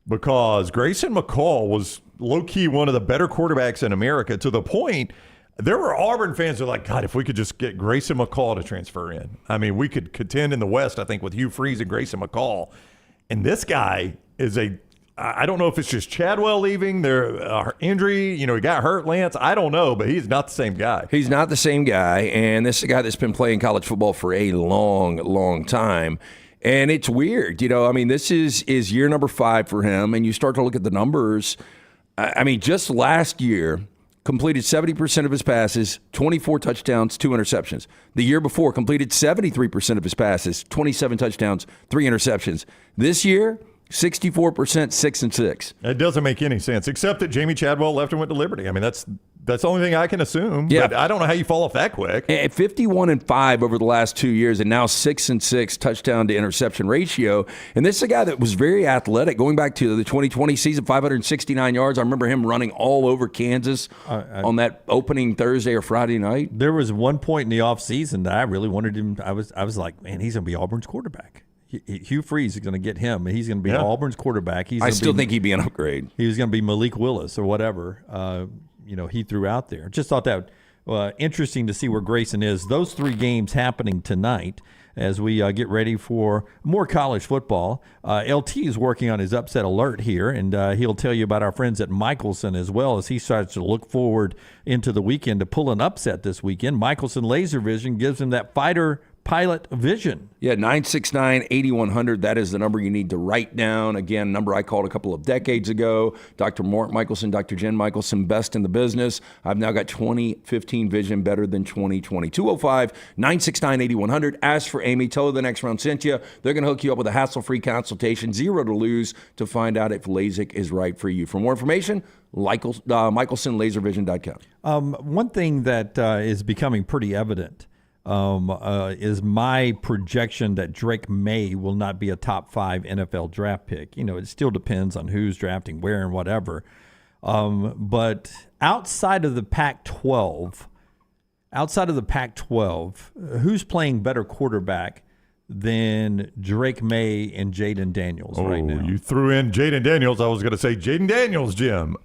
because Grayson McCall was low-key one of the better quarterbacks in America to the point there were Auburn fans who were like, God, if we could just get Grayson McCall to transfer in. I mean, we could contend in the West, I think, with Hugh Freeze and Grayson McCall. And this guy is I don't know if it's just Chadwell leaving, their injury, he got hurt, Lance. I don't know, but he's not the same guy. He's not the same guy, and this is a guy that's been playing college football for a long, long time. And it's weird. This is year number 5 for him, and you start to look at the numbers. Just last year, completed 70% of his passes, 24 touchdowns, 2 interceptions. The year before, completed 73% of his passes, 27 touchdowns, 3 interceptions. This year, 64%, 6-6. It doesn't make any sense, except that Jamie Chadwell left and went to Liberty. I mean, that's the only thing I can assume. Yeah. But I don't know how you fall off that quick. At 51-5 over the last 2 years, and now 6-6 touchdown to interception ratio. And this is a guy that was very athletic going back to the 2020 season, 569 yards. I remember him running all over Kansas on that opening Thursday or Friday night. There was one point in the offseason that I really wanted him. I was like, man, he's going to be Auburn's quarterback. Hugh Freeze is going to get him. He's going to be Auburn's quarterback. I still think he'd be an upgrade. He was going to be Malik Willis or whatever. He threw out there. Just thought that interesting to see where Grayson is. Those 3 games happening tonight as we get ready for more college football. LT is working on his upset alert here, and he'll tell you about our friends at Michelson as well as he starts to look forward into the weekend to pull an upset this weekend. Michelson Laser Vision gives him that fighter Pilot Vision. Yeah, 969-8100. That is the number you need to write down. Again, number I called a couple of decades ago. Dr. Mark Michelson, Dr. Jen Michelson, best in the business. I've now got 2015 vision better than 2020. 205-969-8100. Ask for Amy. Tell her the next round sent you. They're going to hook you up with a hassle-free consultation, 0 to lose, to find out if LASIK is right for you. For more information, MichelSonLaserVision.com. One thing that is becoming pretty evident is my projection that Drake May will not be a top 5 NFL draft pick. It still depends on who's drafting where and whatever. But outside of the Pac-12, who's playing better quarterback than Drake May and Jaden Daniels right now? You threw in Jaden Daniels. I was going to say Jaden Daniels, Jim.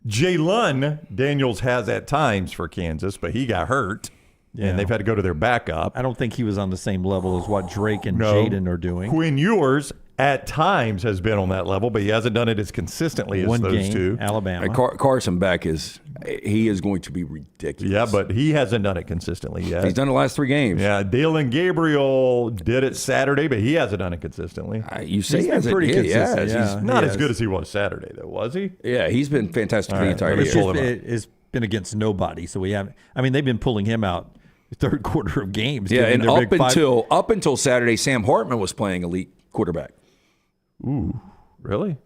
Jalen Daniels has at times for Kansas, but he got hurt. Yeah. And they've had to go to their backup. I don't think he was on the same level as what Drake and Jaden are doing. Quinn Ewers at times has been on that level, but he hasn't done it as consistently as those two. Alabama. Carson Beck is going to be ridiculous. Yeah, but he hasn't done it consistently yet. He's done the last 3 games. Yeah, Dalen Gabriel did it Saturday, but he hasn't done it consistently. You say he's been pretty consistent. Yeah, he's not as good as he was Saturday, though, was he? Yeah, he's been fantastic the entire year. It's been against nobody, so we haven't. I mean, they've been pulling him out third quarter of games. Yeah, and up until Saturday, Sam Hartman was playing elite quarterback. Ooh, really?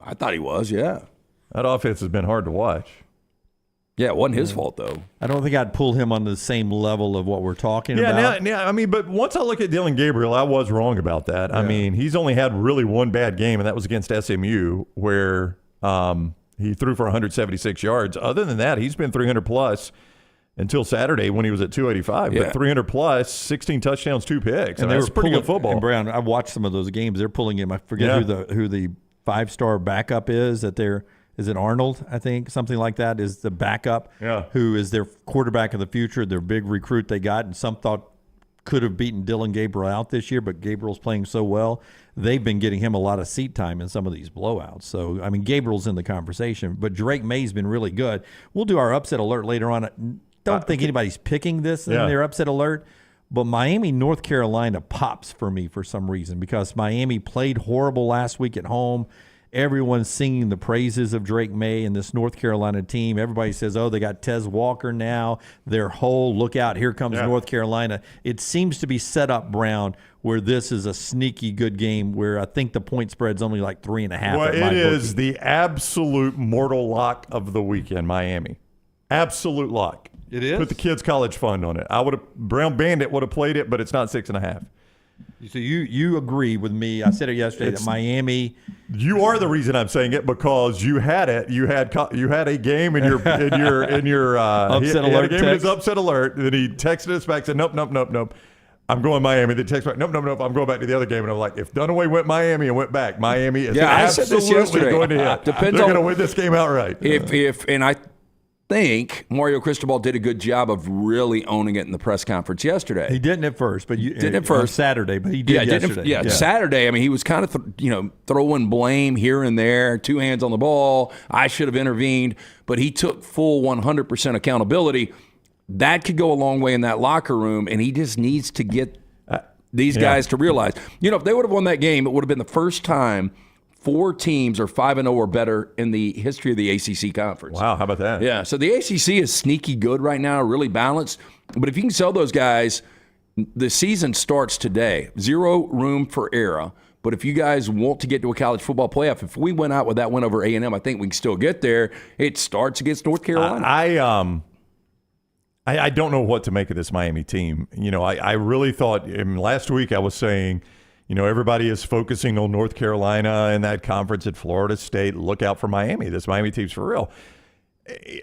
I thought he was, yeah. That offense has been hard to watch. Yeah, it wasn't his fault, though. I don't think I'd pull him on the same level of what we're talking about. Yeah, I mean, but once I look at Dylan Gabriel, I was wrong about that. Yeah. I mean, he's only had really one bad game, and that was against SMU, where he threw for 176 yards. Other than that, he's been 300-plus until Saturday when he was at 285. Yeah. But 300-plus, 16 touchdowns, 2 picks. And they were pretty good football. And Brown, I watched some of those games. They're pulling him. I forget who the 5-star backup is that they're – is it Arnold, I think? Something like that is the backup who is their quarterback of the future, their big recruit they got, and some thought could have beaten Dylan Gabriel out this year, but Gabriel's playing so well. They've been getting him a lot of seat time in some of these blowouts. So, I mean, Gabriel's in the conversation, but Drake May's been really good. We'll do our upset alert later on. Don't think anybody's picking this in their upset alert, but Miami, North Carolina pops for me for some reason because Miami played horrible last week at home. Everyone's singing the praises of Drake May and this North Carolina team. Everybody says, oh, they got Tez Walker now. They're whole. Look out. Here comes North Carolina. It seems to be set up, Brown, where this is a sneaky good game where I think the point spread's only like 3.5. Well, it is the absolute mortal lock of the weekend, Miami. Absolute lock. It is? Put the kids' college fund on it. Brown Bandit would have played it, but it's not 6.5. So you agree with me? I said it yesterday that Miami. You are the reason I'm saying it because you had it. You had a game in your upset alert. Game in his upset alert. Then he texted us back, said nope. I'm going Miami. Then text back, nope. I'm going back to the other game. And I'm like, if Dunaway went Miami and went back, Miami is absolutely going to hit. They're going to win this game outright. And I think Mario Cristobal did a good job of really owning it in the press conference yesterday. He didn't at first, but on Saturday, but he did yesterday. Saturday. I mean, he was kind of throwing blame here and there, 2 hands on the ball. I should have intervened, but he took full 100% accountability. That could go a long way in that locker room, and he just needs to get these guys to realize. If they would have won that game, it would have been the first time 4 teams are 5-0 or better in the history of the ACC conference. Wow, how about that? Yeah, so the ACC is sneaky good right now, really balanced. But if you can sell those guys, the season starts today. 0 room for error. But if you guys want to get to a college football playoff, if we went out with that win over A&M, I think we can still get there. It starts against North Carolina. I don't know what to make of this Miami team. I really thought last week I was saying – everybody is focusing on North Carolina and that conference at Florida State. Look out for Miami. This Miami team's for real.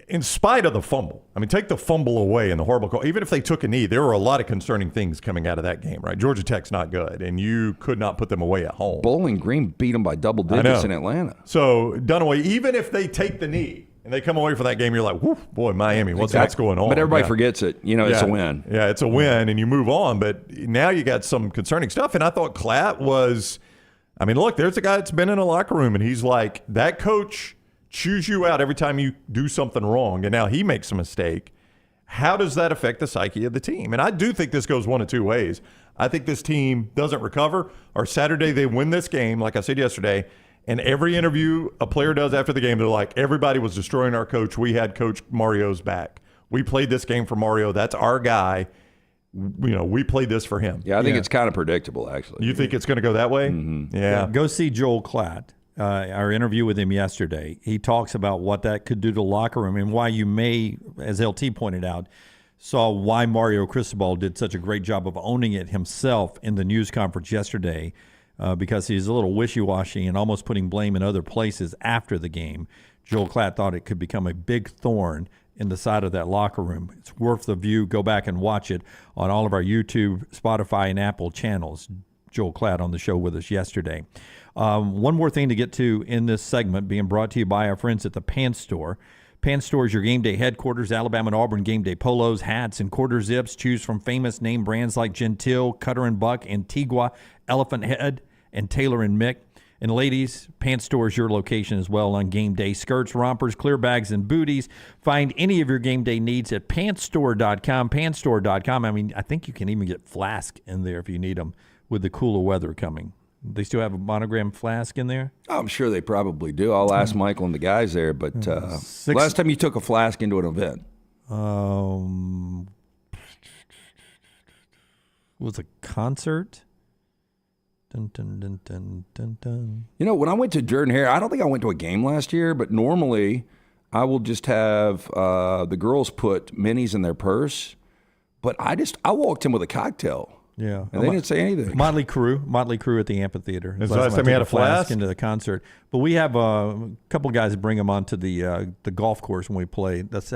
In spite of the fumble, take the fumble away and the horrible call. Even if they took a knee, there were a lot of concerning things coming out of that game, right? Georgia Tech's not good, and you could not put them away at home. Bowling Green beat them by double digits in Atlanta. So, Dunaway, even if they take the knee, and they come away from that game, you're like, whoo, boy, Miami, what's going on? But everybody forgets it. It's a win. Yeah, it's a win, and you move on. But now you got some concerning stuff. And I thought Klatt was, look, there's a guy that's been in a locker room, and he's like, that coach chews you out every time you do something wrong. And now he makes a mistake. how does that affect the psyche of the team? And I do think this goes one of two ways. I think this team doesn't recover, or Saturday they win this game, like I said yesterday, and every interview a player does after the game, they're like, everybody was destroying our coach. We had Coach Mario's back. We played this game for Mario. That's our guy. We played this for him. Yeah, I think it's kind of predictable, actually. You think it's going to go that way? Mm-hmm. Yeah. Go see Joel Klatt. Our interview with him yesterday. He talks about what that could do to the locker room and why you may, as LT pointed out, saw why Mario Cristobal did such a great job of owning it himself in the news conference yesterday, because he's a little wishy-washy and almost putting blame in other places after the game. Joel Klatt thought it could become a big thorn in the side of that locker room. It's worth the view. Go back and watch it on all of our YouTube, Spotify, and Apple channels. Joel Klatt on the show with us yesterday. One more thing to get to in this segment, being brought to you by our friends at the Pants Store. Pants Store is your game day headquarters. Alabama and Auburn game day polos, hats, and quarter zips. Choose from famous name brands like Gentile, Cutter and Buck, Antigua, Elephant Head, and Taylor and Mick. And ladies, Pants Store is your location as well on game day. Skirts, rompers, clear bags, and booties. Find any of your game day needs at pantsstore.com. Pantsstore.com. I mean, I think you can even get Flask in there if you need them with the cooler weather coming. They still have a monogram Flask in there? Oh, I'm sure they probably do. I'll ask Michael and the guys there. But last time you took a Flask into an event? Was a concert? Dun, dun, dun, dun, dun, dun. When I went to Jordan Hare, I don't think I went to a game last year, but normally I will just have the girls put minis in their purse. But I walked in with a cocktail. Yeah. And they didn't say anything. Motley Crue at the amphitheater. Is the last time you had a Flask? Into the concert. But we have a couple of guys that bring them onto the golf course when we play. That's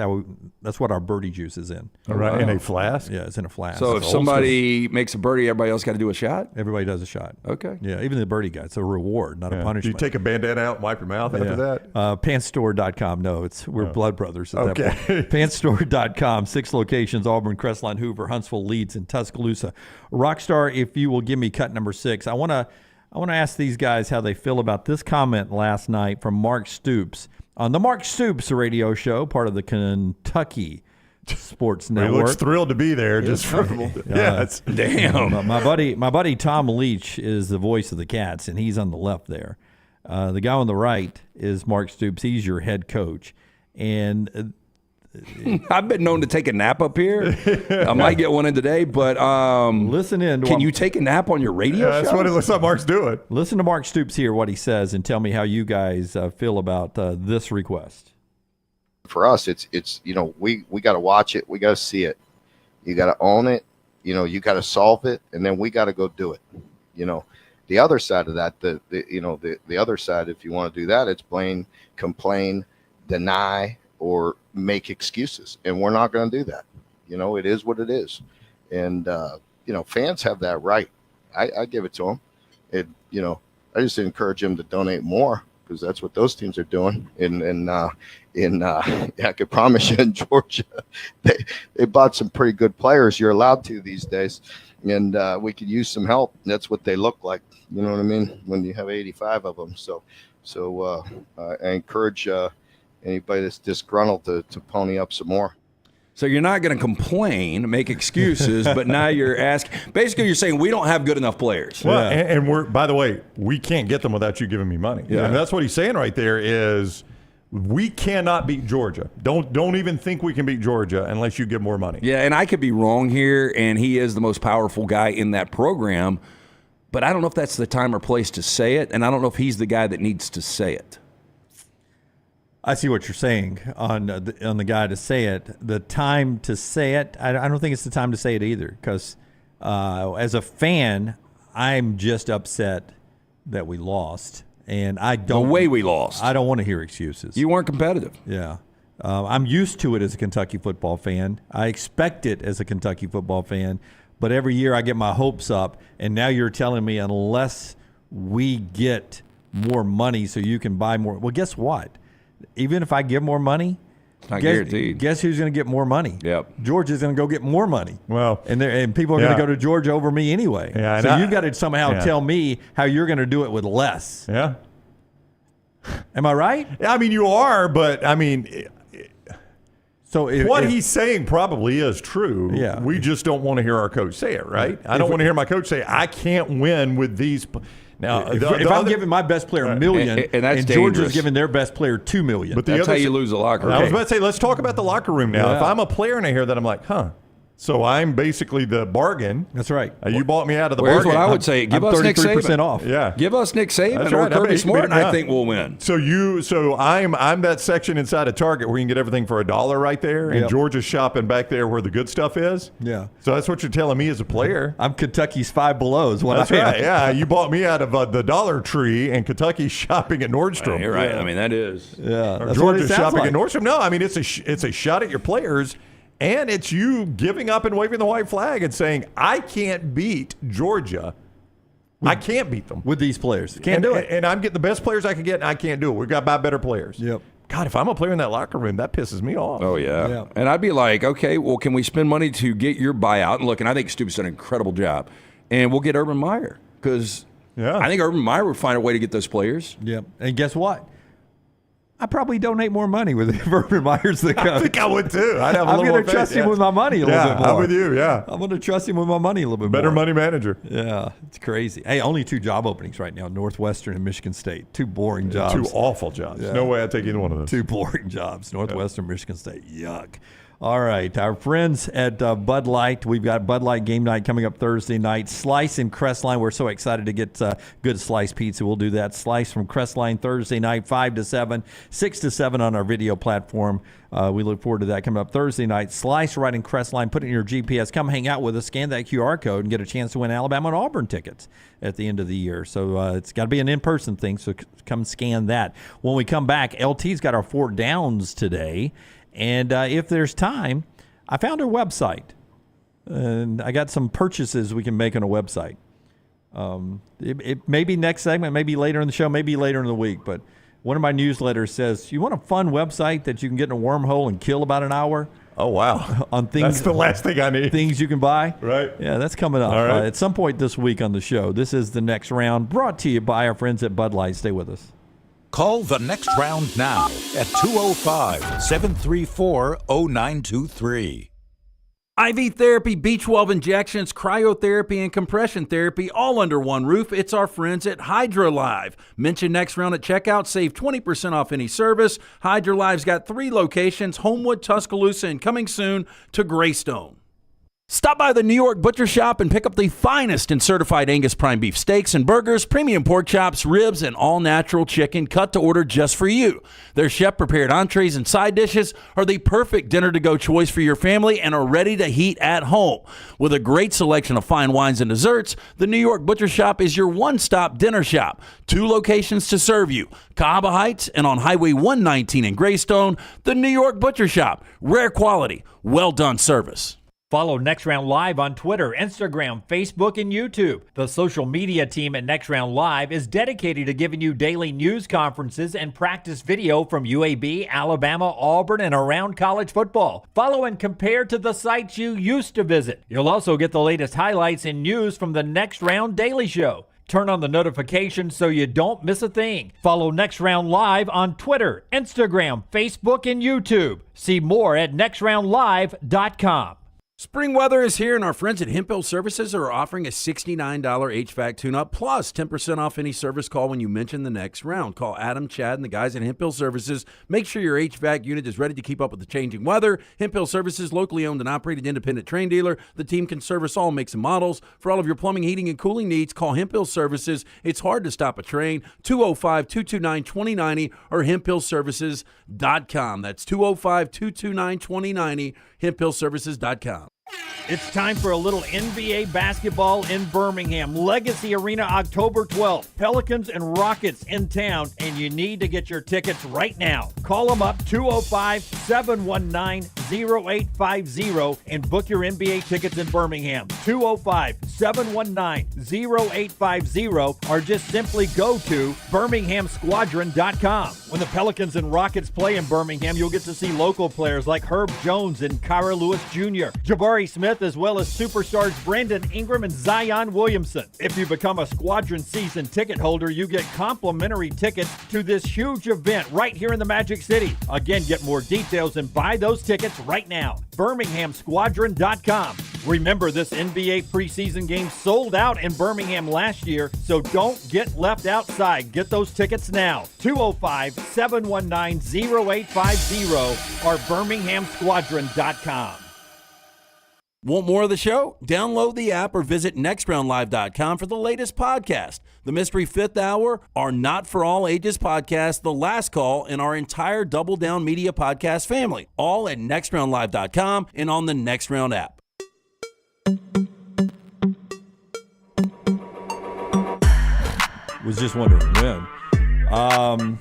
what our birdie juice is in. All right. In a flask? Yeah, it's in a flask. So it's if somebody makes a birdie, everybody else got to do a shot? Everybody does a shot. Okay. Yeah, even the birdie guy. It's a reward, not a punishment. Do you take a bandana out and wipe your mouth after that? Pantsstore.com. No, we're blood brothers at that point. Pantsstore.com. 6 locations: Auburn, Crestline, Hoover, Huntsville, Leeds, and Tuscaloosa. Rockstar, if you will give me cut number 6, I want to ask these guys how they feel about this comment last night from Mark Stoops on the Mark Stoops radio show, part of the Kentucky Sports Network. He looks thrilled to be there. Damn. My buddy Tom Leach is the voice of the Cats, and he's on the left there. The guy on the right is Mark Stoops. He's your head coach, and I've been known to take a nap up here. I might get one in today, but listen in. Can you take a nap on your radio show? That's what it looks like Mark's doing. Listen to Mark Stoops here, what he says, and tell me how you guys feel about this request. For us, it's we got to watch it. We got to see it. You got to own it. You got to solve it, and then we got to go do it. The other side of that, the other side, if you want to do that, it's blame, complain, deny, or make excuses, and we're not going to do that. It is what it is, and fans have that right. I give it to them. I just encourage them to donate more, because that's what those teams are doing. I could promise you, in Georgia, they bought some pretty good players. You're allowed to these days, and we could use some help. That's what they look like. You know what I mean? When you have 85 of them. So I encourage anybody that's disgruntled to pony up some more. So you're not going to complain, make excuses, but now you're asking. Basically, you're saying we don't have good enough players. Well, and we're, by the way, we can't get them without you giving me money. Yeah. And that's what he's saying right there is we cannot beat Georgia. Don't even think we can beat Georgia unless you give more money. Yeah, and I could be wrong here, and he is the most powerful guy in that program, but I don't know if that's the time or place to say it, and I don't know if he's the guy that needs to say it. I see what you're saying on the guy to say it. The time to say it, I don't think it's the time to say it either, because as a fan, I'm just upset that we lost, and I don't. The way we lost. I don't want to hear excuses. You weren't competitive. Yeah. I'm used to it as a Kentucky football fan. I expect it as a Kentucky football fan, but every year I get my hopes up, and now you're telling me unless we get more money so you can buy more. Well, guess what? Even if I give more money, not guaranteed. Guess who's going to get more money? Yep. Georgia's going to go get more money. Well, and people are going to go to Georgia over me anyway. Yeah, so you've got to somehow tell me how you're going to do it with less. Yeah. Am I right? I mean, you are, but I mean. So what he's saying probably is true. Yeah. We just don't want to hear our coach say it, right? I don't want to hear my coach say, I can't win with these. Now, if I'm giving my best player $1 million and Georgia's giving their best player $2 million. But that's how you lose the locker room. I was about to say, let's talk about the locker room now. Yeah. If I'm a player and I hear that, I'm like, so I'm basically the bargain. That's right. You bought me out of the Here's bargain. what I would say. Give us Nick Saban. off. Yeah. Give us Nick Saban That's or right. Kirby Smart, and I think we'll win. So I'm that section inside of Target where you can get everything for $1 right there, and Georgia's shopping back there where the good stuff is. Yeah. So that's what you're telling me as a player. I'm Kentucky's Five Below is what That's I am. right. Yeah, you bought me out of the Dollar Tree, and Kentucky's shopping at Nordstrom. You're right. I mean, that is. Yeah. Or That's what it Georgia's sounds shopping like. at Nordstrom. No, I mean it's a shot at your players. And it's you giving up and waving the white flag and saying, I can't beat Georgia. I can't beat them. With these players. Can't do it. And I'm getting the best players I can get, and I can't do it. We've got to buy better players. Yep. God, if I'm a player in that locker room, that pisses me off. Oh, yeah. Yeah. And I'd be like, okay, well, can we spend money to get your buyout? And look, and I think Stoops done an incredible job. And we'll get Urban Meyer because I think Urban Meyer would find a way to get those players. Yep. And guess what? I probably donate more money with Urban Meyer's the coach. I think I would too. I'd have a I'm little going more to trust faith, him with my money a little bit more. I'm with you, yeah. I'm going to trust him with my money a little bit Better more. money manager. Yeah, it's crazy. Hey, only 2 job openings right now, Northwestern and Michigan State. 2 boring jobs. 2 awful jobs. Yeah. No way I'd take either one of those. 2 boring jobs. Northwestern, Michigan State. Yuck. All right, our friends at Bud Light. We've got Bud Light game night coming up Thursday night. Slice and Crestline. We're so excited to get good slice pizza. We'll do that. Slice from Crestline Thursday night, 5 to 7, 6 to 7 on our video platform. We look forward to that coming up Thursday night. Slice right in Crestline. Put it in your GPS. Come hang out with us. Scan that QR code and get a chance to win Alabama and Auburn tickets at the end of the year. So it's got to be an in-person thing, so come scan that. When we come back, LT's got our 4 downs today. And if there's time, I found her website. And I got some purchases we can make on a website. It may be next segment, maybe later in the show, maybe later in the week. But one of my newsletters says, you want a fun website that you can get in a wormhole and kill about an hour? Oh, wow. On things, that's the last thing I need. Things you can buy? Right. Yeah, that's coming up All right. at some point this week on the show. This is the next round, brought to you by our friends at Bud Light. Stay with us. Call the next round now at 205-734-0923. IV therapy, B12 injections, cryotherapy, and compression therapy all under one roof. It's our friends at HydroLive. Mention next round at checkout. Save 20% off any service. HydroLive's got 3 locations, Homewood, Tuscaloosa, and coming soon to Greystone. Stop by the New York Butcher Shop and pick up the finest in certified Angus prime beef steaks and burgers, premium pork chops, ribs, and all-natural chicken cut to order just for you. Their chef-prepared entrees and side dishes are the perfect dinner-to-go choice for your family and are ready to heat at home. With a great selection of fine wines and desserts, the New York Butcher Shop is your one-stop dinner shop. 2 locations to serve you, Cahaba Heights and on Highway 119 in Greystone. The New York Butcher Shop, rare quality, well-done service. Follow Next Round Live on Twitter, Instagram, Facebook, and YouTube. The social media team at Next Round Live is dedicated to giving you daily news conferences and practice video from UAB, Alabama, Auburn, and around college football. Follow and compare to the sites you used to visit. You'll also get the latest highlights and news from the Next Round Daily Show. Turn on the notifications so you don't miss a thing. Follow Next Round Live on Twitter, Instagram, Facebook, and YouTube. See more at nextroundlive.com. Spring weather is here, and our friends at Hemp Hill Services are offering a $69 HVAC tune-up plus 10% off any service call when you mention the next round. Call Adam, Chad, and the guys at Hemp Hill Services. Make sure your HVAC unit is ready to keep up with the changing weather. Hemp Hill Services, locally owned and operated independent train dealer. The team can service all makes and models. For all of your plumbing, heating, and cooling needs, call Hemp Hill Services. It's hard to stop a train. 205-229-2090 or hemphillservices.com. That's 205-229-2090, hemphillservices.com. It's time for a little NBA basketball in Birmingham. Legacy Arena, October 12th. Pelicans and Rockets in town, and you need to get your tickets right now. Call them up, 205-719-0850, and book your NBA tickets in Birmingham. 205-719-0850, or just simply go to birminghamsquadron.com. When the Pelicans and Rockets play in Birmingham, you'll get to see local players like Herb Jones and Kyra Lewis Jr., Jabari Smith, as well as superstars Brandon Ingram and Zion Williamson. If you become a Squadron season ticket holder, you get complimentary tickets to this huge event right here in the Magic City. Again, get more details and buy those tickets right now. BirminghamSquadron.com. Remember, this NBA preseason game sold out in Birmingham last year, so don't get left outside. Get those tickets now. 205-719-0850 or BirminghamSquadron.com. Want more of the show? Download the app or visit nextroundlive.com for the latest podcast. The Mystery Fifth Hour, our Not For All Ages podcast, The Last Call, and our entire Double Down Media podcast family. All at nextroundlive.com and on the Next Round app. Was just wondering when.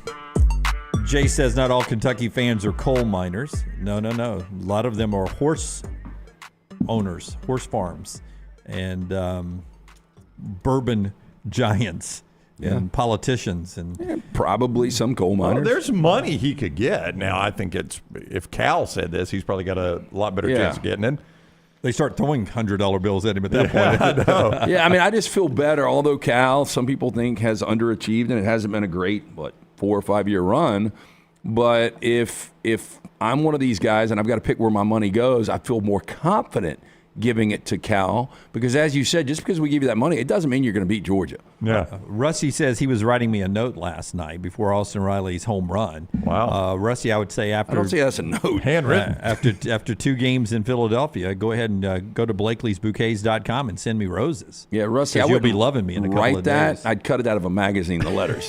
Jay says not all Kentucky fans are coal miners. No. A lot of them are horse owners, horse farms, and bourbon giants and politicians, and probably some coal miners. Well, there's money he could get. Now, I think if Cal said this, he's probably got a lot better chance of getting it. They start throwing $100 bills at him at that point. I mean, I just feel better. Although Cal, some people think, has underachieved, and it hasn't been a great 4 or 5 year run. But if I'm one of these guys and I've got to pick where my money goes, I feel more confident giving it to Cal, because as you said, just because we give you that money, it doesn't mean you're going to beat Georgia. Yeah. Rusty says he was writing me a note last night before Austin Riley's home run. Wow. Rusty, I would say after... I don't say that's a note. Handwritten. After 2 games in Philadelphia, go ahead and go to Blakely'sBouquets.com and send me roses. Yeah, Rusty, you'll be loving me in a couple of days. I'd cut it out of a magazine, the letters.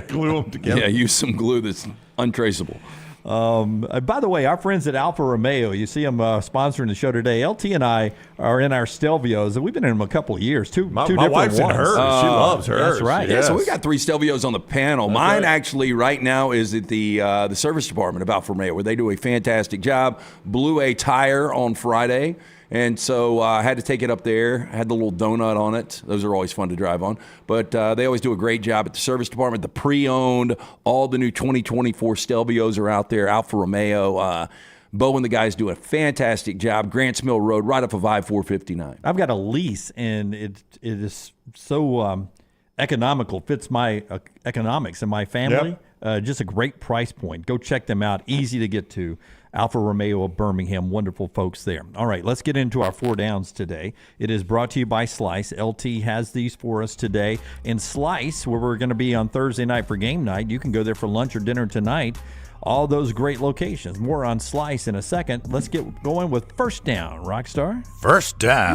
Glue them together. Yeah, use some glue that's untraceable. By the way, our friends at Alfa Romeo, you see them sponsoring the show today. LT and I are in our Stelvios, and we've been in them a couple of years. Two my different wife's ones. in hers. She loves hers. That's right. Yeah, so we got 3 Stelvios on the panel. That's Mine right. actually right now is at the service department of Alfa Romeo, where they do a fantastic job. Blew a tire on Friday. And so I had to take it up there. I had the little donut on it. Those are always fun to drive on. But they always do a great job at the service department. The pre-owned, all the new 2024 Stelvios are out there. Alfa Romeo. Bo and the guys do a fantastic job. Grants Mill Road, right off of I-459. I've got a lease, and it is so economical. Fits my economics and my family. Yep. Just a great price point. Go check them out. Easy to get to. Alfa Romeo of Birmingham, wonderful folks there. All right, let's get into our 4 downs today. It is brought to you by Slice. LT has these for us today. And Slice, where we're going to be on Thursday night for game night, you can go there for lunch or dinner tonight. All those great locations. More on Slice in a second. Let's get going with first down, Rockstar. First down.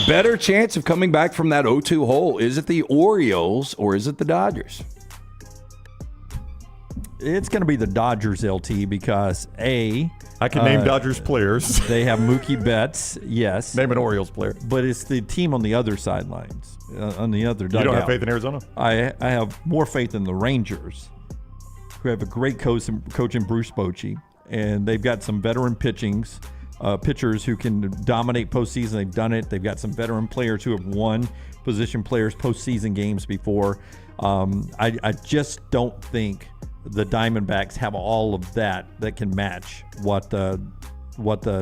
Better chance of coming back from that 0-2 hole. Is it the Orioles or is it the Dodgers? It's going to be the Dodgers, LT, because I can name Dodgers players. They have Mookie Betts, yes. Name an Orioles player. But it's the team on the other sidelines, on the other dugout. You don't have faith in Arizona? I have more faith in the Rangers, who have a great coach in Bruce Bochy, and they've got some veteran pitchers who can dominate postseason. They've done it. They've got some veteran players who have won position players postseason games before. I just don't think the Diamondbacks have all of that can match what the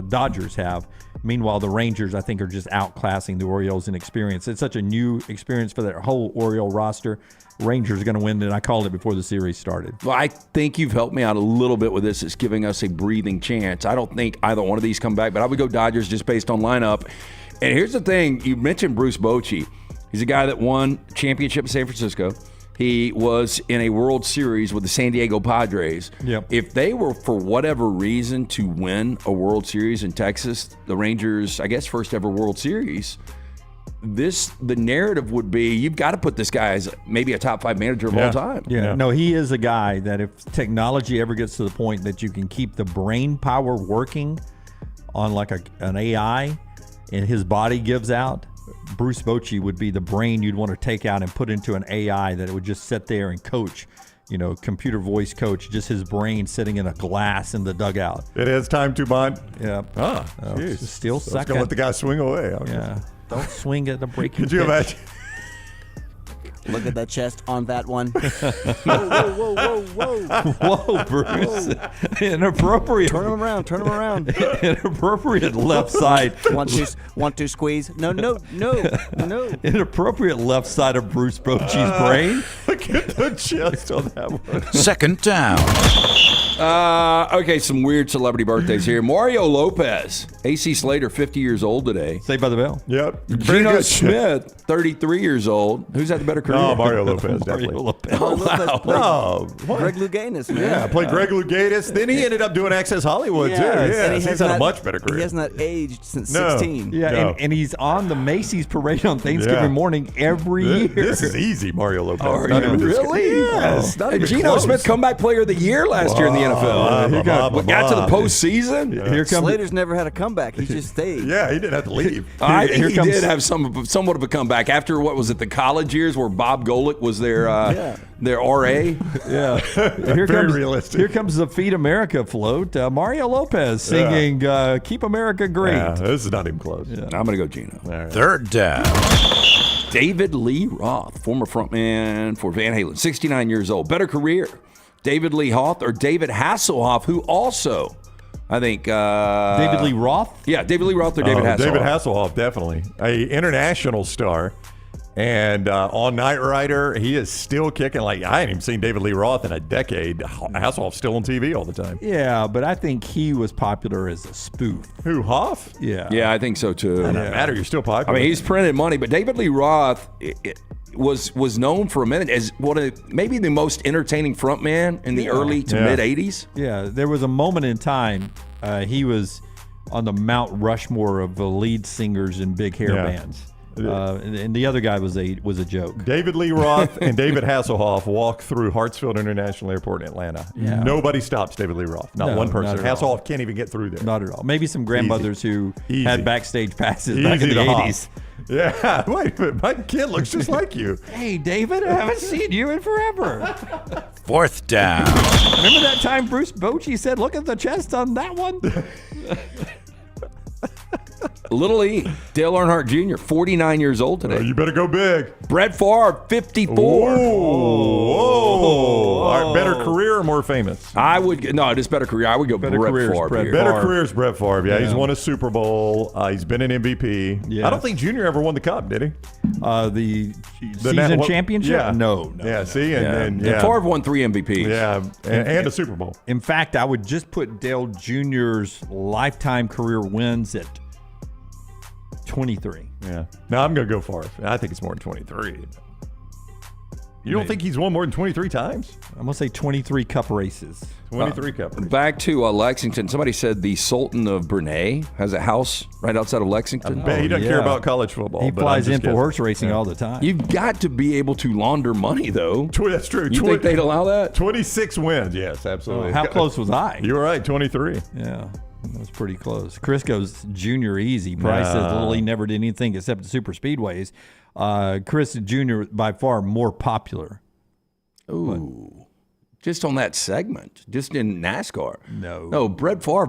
Dodgers have. Meanwhile, the Rangers, I think, are just outclassing the Orioles in experience. It's such a new experience for their whole Oriole roster. Rangers are going to win, and I called it before the series started. Well, I think you've helped me out a little bit with this. It's giving us a breathing chance. I don't think either one of these come back, but I would go Dodgers just based on lineup. And here's the thing. You mentioned Bruce Bochy. He's a guy that won championship in San Francisco. He was in a World Series with the San Diego Padres. Yep. If they were, for whatever reason, to win a World Series in Texas, the Rangers, I guess, first ever World Series, the narrative would be, you've got to put this guy as maybe a top 5 manager of all time. Yeah. No, he is a guy that if technology ever gets to the point that you can keep the brain power working on like an AI and his body gives out, Bruce Bochy would be the brain you'd want to take out and put into an AI that it would just sit there and coach, computer voice coach, just his brain sitting in a glass in the dugout. It is time to bond. Yeah. Still so second. Going to let the guy swing away. Yeah. Don't swing at the breaking Could you imagine? Look at the chest on that one. Whoa, Bruce. Whoa. Inappropriate. Turn him around. Inappropriate left side. Want to squeeze? No. Inappropriate left side of Bruce Bochy's brain. Look at the chest on that one. Second down. Okay, some weird celebrity birthdays here. Mario Lopez, AC Slater, 50 years old today. Saved by the Bell. Yep. Geno Smith, 33 years old. Who's had the better career? Oh, Mario Lopez, definitely. Mario Lopez. Oh, wow. Greg Louganis, man. Yeah, played Greg Louganis. Then he ended up doing Access Hollywood, too. Yeah, and he's had a much better career. He has not aged since No. 16. Yeah, No. and he's on the Macy's parade on Thanksgiving morning every year. This is easy, Mario Lopez. Are Not you even this- really? Yes. Not even Geno close. Smith, comeback player of the year last year in the NFL. Blah, blah, blah, Got to the blah. postseason. Here comes Slater's never had a comeback. He just stayed. Yeah, he didn't have to leave. I think here he comes- did have somewhat of a comeback after what was it, the college years where Bob Golick was their RA. Yeah. Very realistic. Here comes the Feed America float. Mario Lopez singing Keep America Great. Yeah, this is not even close. I'm going to go Geno. Right. Third down. David Lee Roth, former frontman for Van Halen, 69 years old. Better career, David Lee Roth or David Hasselhoff, who also, I think... David Lee Roth? Yeah, David Lee Roth or David Hasselhoff. David Hasselhoff, definitely. A international star. And on Knight Rider, he is still kicking. Like, I ain't even seen David Lee Roth in a decade. Hasselhoff's still on TV all the time. Yeah, but I think he was popular as a spoof. Who, Hoff? Yeah. Yeah, I think so too. Doesn't matter. You're still popular. I mean, he's printed money, but David Lee Roth was known for a minute as maybe the most entertaining frontman in the early to mid 80s. Yeah, there was a moment in time he was on the Mount Rushmore of the lead singers in big hair bands. And the other guy was a joke. David Lee Roth and David Hasselhoff walk through Hartsfield International Airport in Atlanta. Yeah. Nobody stops David Lee Roth. Not one person. not at Hasselhoff can't even get through there. Not at all. Maybe some grandmothers who had backstage passes Easy back in the to hop. 80s. Yeah, wait a minute. My kid looks just like you. Hey, David, I haven't seen you in forever. Fourth down. Remember that time Bruce Bochy said, look at the chest on that one? Little E, Dale Earnhardt Jr., 49 years old today. You better go big. Brett Favre, 54. Whoa. All right, better career or more famous? I would no, just better career. I would go Better Brett career is Favre. Brett here. Better career is Brett Favre. Yeah, he's Yeah. won a Super Bowl. He's been an MVP. Yeah. I don't think Junior ever won the Cup, did he? The season championship? Yeah. No. Yeah, see? And And Favre won 3 MVPs. Yeah, and a Super Bowl. In fact, I would just put Dale Jr.'s lifetime career wins at 23. Yeah. Now I'm going to go Favre. I think it's more than 23. You don't think he's won more than 23 times? I'm going to say 23 cup races. 23 Cup races. Back to Lexington. Somebody said the Sultan of Brunei has a house right outside of Lexington. I bet he doesn't care about college football. He but flies I'm in just for guessing. horse racing all the time. You've got to be able to launder money, though. That's true. You think they'd allow that? 26 wins. Yes, absolutely. How close was I? You were right, 23. Yeah, that was pretty close. Chris goes Junior easy. Price says Little E never did anything except the super speedways. Chris Junior by far more popular. Ooh. Just on that segment, just in NASCAR. No, Brett Favre.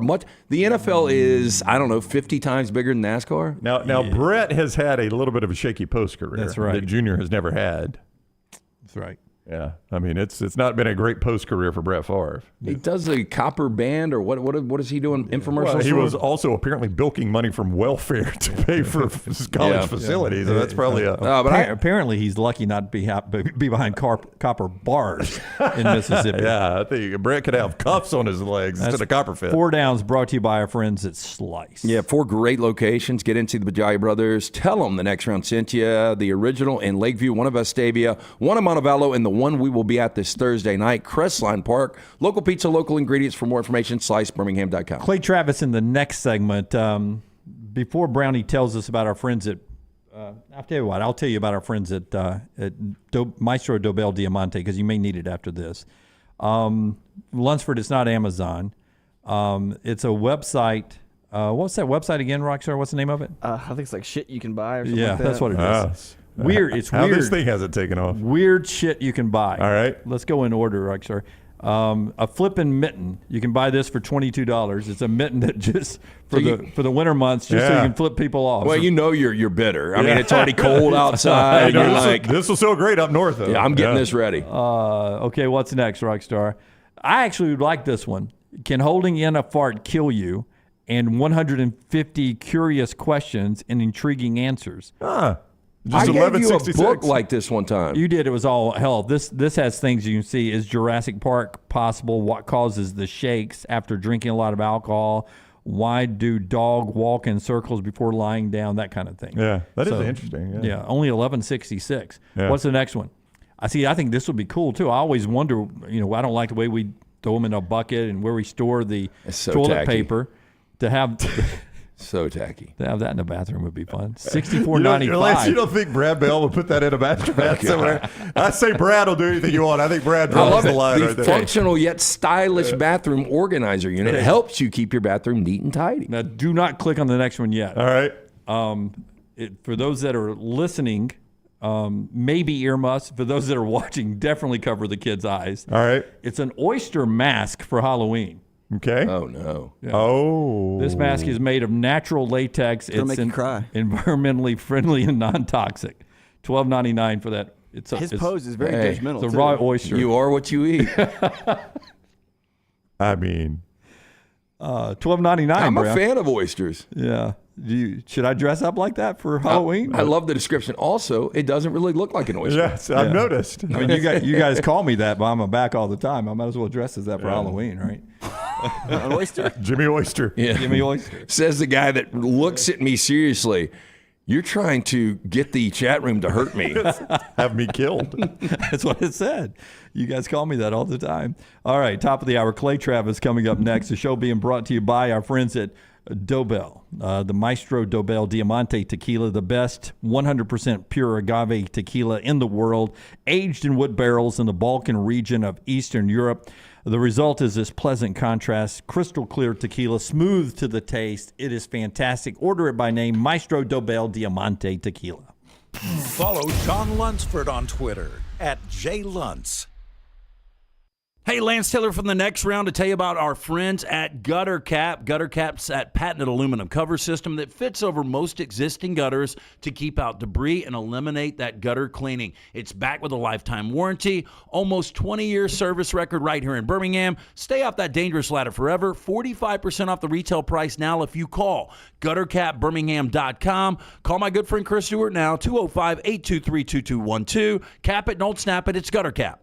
The NFL is, I don't know, 50 times bigger than NASCAR. Now Brett has had a little bit of a shaky post career. That's right. That Junior has never had. That's right. Yeah, I mean it's not been a great post career for Brett Favre. He does a copper band, or what is he doing? Infomercials. Well, he for? was also apparently bilking money from welfare to pay for his college facilities. So that's probably a. Apparently, he's lucky not to be behind copper bars in Mississippi. Yeah, I think Brett could have cuffs on his legs instead of copper fit. 4 Downs brought to you by our friends at Slice. Yeah, 4 great locations. Get into the Bajai Brothers. Tell them the next round sent you. The original in Lakeview, one of Vestavia, one in Montevallo, and the one we will be at this Thursday night, Crestline Park. Local pizza, local ingredients. For more information, slicebirmingham.com. Clay Travis in the next segment. Before Brownie tells us about our friends at, I'll tell you what, I'll tell you about our friends at Maestro Dobel Diamante, because you may need it after this. Lunsford, it's not Amazon. It's a website. What's that website again, Rockstar? What's the name of it? I think it's like shit you can buy or something Yeah, like that. that's what it is. Weird. It's How weird. this thing hasn't taken off. Weird shit you can buy. All right. Let's go in order, Rockstar. A flipping mitten. You can buy this for $22. It's a mitten that just for the winter months, just so you can flip people off. Well, you know you're bitter. I mean, it's already cold outside. Hey, You're like, this will sell great up north, though. yeah, I'm getting this ready. Okay, what's next, Rockstar? I actually would like this one. Can holding in a fart kill you? And 150 curious questions and intriguing answers. I gave you a 1166. book like this one time. You did. It was all hell. This has things you can see. Is Jurassic Park possible? What causes the shakes after drinking a lot of alcohol? Why do dog walk in circles before lying down? That kind of thing. Yeah, that is interesting. Yeah, only 1166. Yeah. What's the next one? I think this would be cool too. I always wonder. I don't like the way we throw them in a bucket and where we store the toilet paper. To have so tacky. To have that in the bathroom would be fun. $64.95. You don't think Brad Bell would put that in a bath somewhere? I say Brad will do anything you want. I think Brad draws the line right there. Functional yet stylish bathroom organizer unit. It helps you keep your bathroom neat and tidy. Now, do not click on the next one yet. All right. For those that are listening, maybe earmuffs. For those that are watching, definitely cover the kids' eyes. All right. It's an oyster mask for Halloween. Okay. Oh, no. Yeah. Oh. This mask is made of natural latex. It'll make you cry. Environmentally friendly and non-toxic. $12.99 for that. His pose is very judgmental. It's a raw oyster. You are what you eat. I mean, $12.99. I'm bro. a fan of oysters. Yeah. Should I dress up like that for Halloween? I love the description. Also, it doesn't really look like an oyster. Yes, I've noticed. I mean, you guys call me that, but I'm back all the time. I might as well dress as that for Halloween, right? An oyster. Jimmy Oyster. Yeah. Jimmy Oyster. Says the guy that looks at me seriously. You're trying to get the chat room to hurt me. Have me killed. That's what it said. You guys call me that all the time. All right, top of the hour. Clay Travis coming up next. The show being brought to you by our friends at Dobel, the Maestro Dobel Diamante Tequila, the best 100% pure agave tequila in the world, aged in wood barrels in the Balkan region of Eastern Europe. The result is this pleasant contrast, crystal clear tequila, smooth to the taste. It is fantastic. Order it by name, Maestro Dobel Diamante Tequila. Follow John Lunsford on Twitter @JLuntz. Hey, Lance Taylor from the next round to tell you about our friends at Gutter Cap. Gutter Cap's that patented aluminum cover system that fits over most existing gutters to keep out debris and eliminate that gutter cleaning. It's backed with a lifetime warranty, almost 20-year service record right here in Birmingham. Stay off that dangerous ladder forever. 45% off the retail price now if you call guttercapbirmingham.com. Call my good friend Chris Stewart now, 205-823-2212. Cap it, don't snap it. It's Gutter Cap.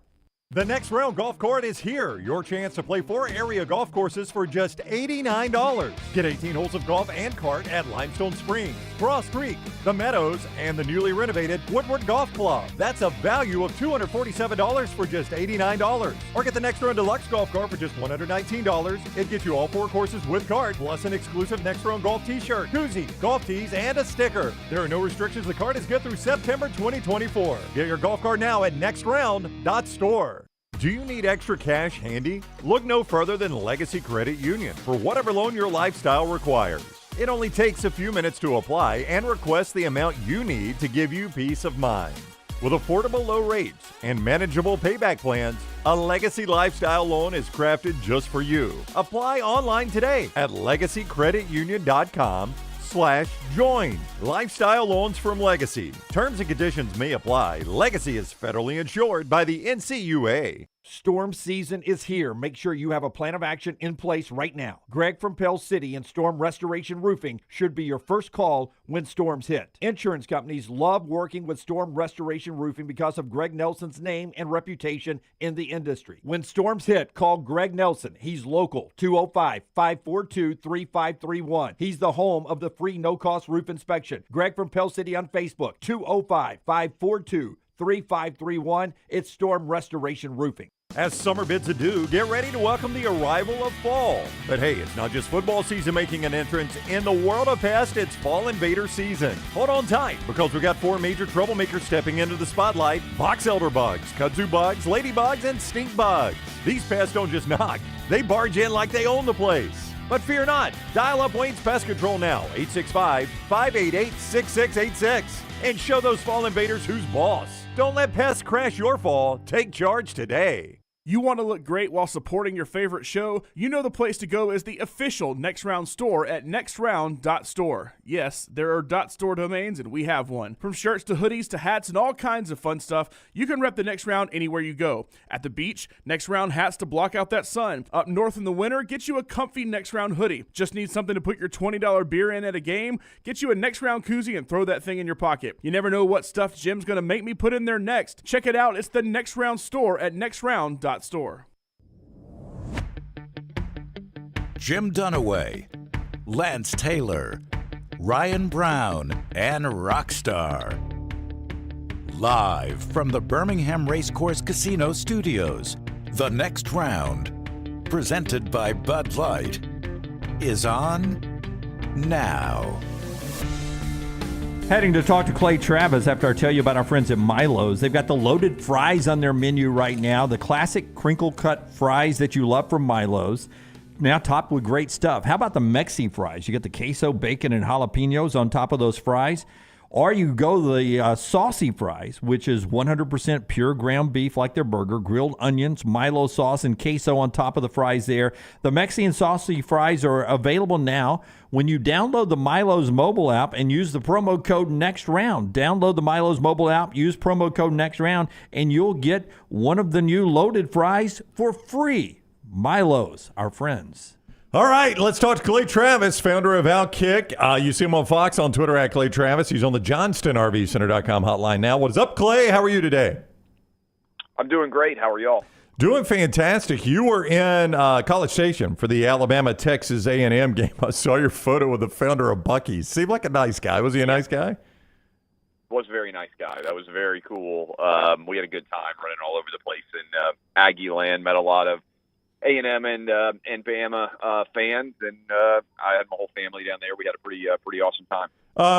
The next round golf card is here. Your chance to play 4 area golf courses for just $89. Get 18 holes of golf and cart at Limestone Springs, Cross Creek, The Meadows, and the newly renovated Woodward Golf Club. That's a value of $247 for just $89. Or get the next round deluxe golf cart for just $119. It gets you all 4 courses with cart, plus an exclusive next round golf t-shirt, koozie, golf tees, and a sticker. There are no restrictions. The card is good through September 2024. Get your golf cart now at nextround.store. Do you need extra cash handy? Look no further than Legacy Credit Union for whatever loan your lifestyle requires. It only takes a few minutes to apply and request the amount you need to give you peace of mind. With affordable low rates and manageable payback plans, a Legacy Lifestyle loan is crafted just for you. Apply online today at legacycreditunion.com/join. Lifestyle loans from Legacy. Terms and conditions may apply. Legacy is federally insured by the NCUA. Storm season is here. Make sure you have a plan of action in place right now. Greg from Pell City and Storm Restoration Roofing should be your first call when storms hit. Insurance companies love working with Storm Restoration Roofing because of Greg Nelson's name and reputation in the industry. When storms hit, call Greg Nelson. He's local, 205-542-3531. He's the home of the free no-cost roof inspection. Greg from Pell City on Facebook, 205-542-3531. It's Storm Restoration Roofing. As summer bids adieu, get ready to welcome the arrival of fall. But hey, it's not just football season making an entrance. In the world of pests, it's fall invader season. Hold on tight, because we got 4 major troublemakers stepping into the spotlight: box elder bugs, kudzu bugs, ladybugs, and stink bugs. These pests don't just knock, they barge in like they own the place. But fear not, dial up Wayne's Pest Control now, 865-588-6686, and show those fall invaders who's boss. Don't let pests crash your fall. Take charge today. You want to look great while supporting your favorite show? You know the place to go is the official Next Round store at nextround.store. Yes, there are .store domains, and we have one. From shirts to hoodies to hats and all kinds of fun stuff, you can rep the Next Round anywhere you go. At the beach, Next Round hats to block out that sun. Up north in the winter, get you a comfy Next Round hoodie. Just need something to put your $20 beer in at a game? Get you a Next Round koozie and throw that thing in your pocket. You never know what stuff Jim's going to make me put in there next. Check it out. It's the Next Round store at nextround.store. Jim Dunaway, Lance Taylor, Ryan Brown, and Rockstar. Live from the Birmingham Racecourse Casino Studios, the Next Round, presented by Bud Light, is on now. Heading to talk to Clay Travis after I tell you about our friends at Milo's. They've got the loaded fries on their menu right now, the classic crinkle cut fries that you love from Milo's, now topped with great stuff. How about the Mexi fries? You get the queso, bacon, and jalapenos on top of those fries. Or you go the saucy fries, which is 100% pure ground beef like their burger, grilled onions, Milo sauce, and queso on top of the fries there. The Mexi and saucy fries are available now when you download the Milo's mobile app and use the promo code NEXTROUND. Download the Milo's mobile app, use promo code NEXTROUND, and you'll get one of the new loaded fries for free. Milo's, our friends. All right, let's talk to Clay Travis, founder of Outkick. You see him on Fox, on Twitter at Clay Travis. He's on the JohnstonRVCenter.com hotline now. What is up, Clay? How are you today? I'm doing great. How are y'all? Doing fantastic. You were in College Station for the Alabama-Texas A&M game. I saw your photo with the founder of Buc-ee's. Seemed like a nice guy. Was he a nice guy? Was a very nice guy. That was very cool. We had a good time running all over the place in Aggie land. Met a lot of A&M and Bama fans, and I had my whole family down there. We had a pretty awesome time.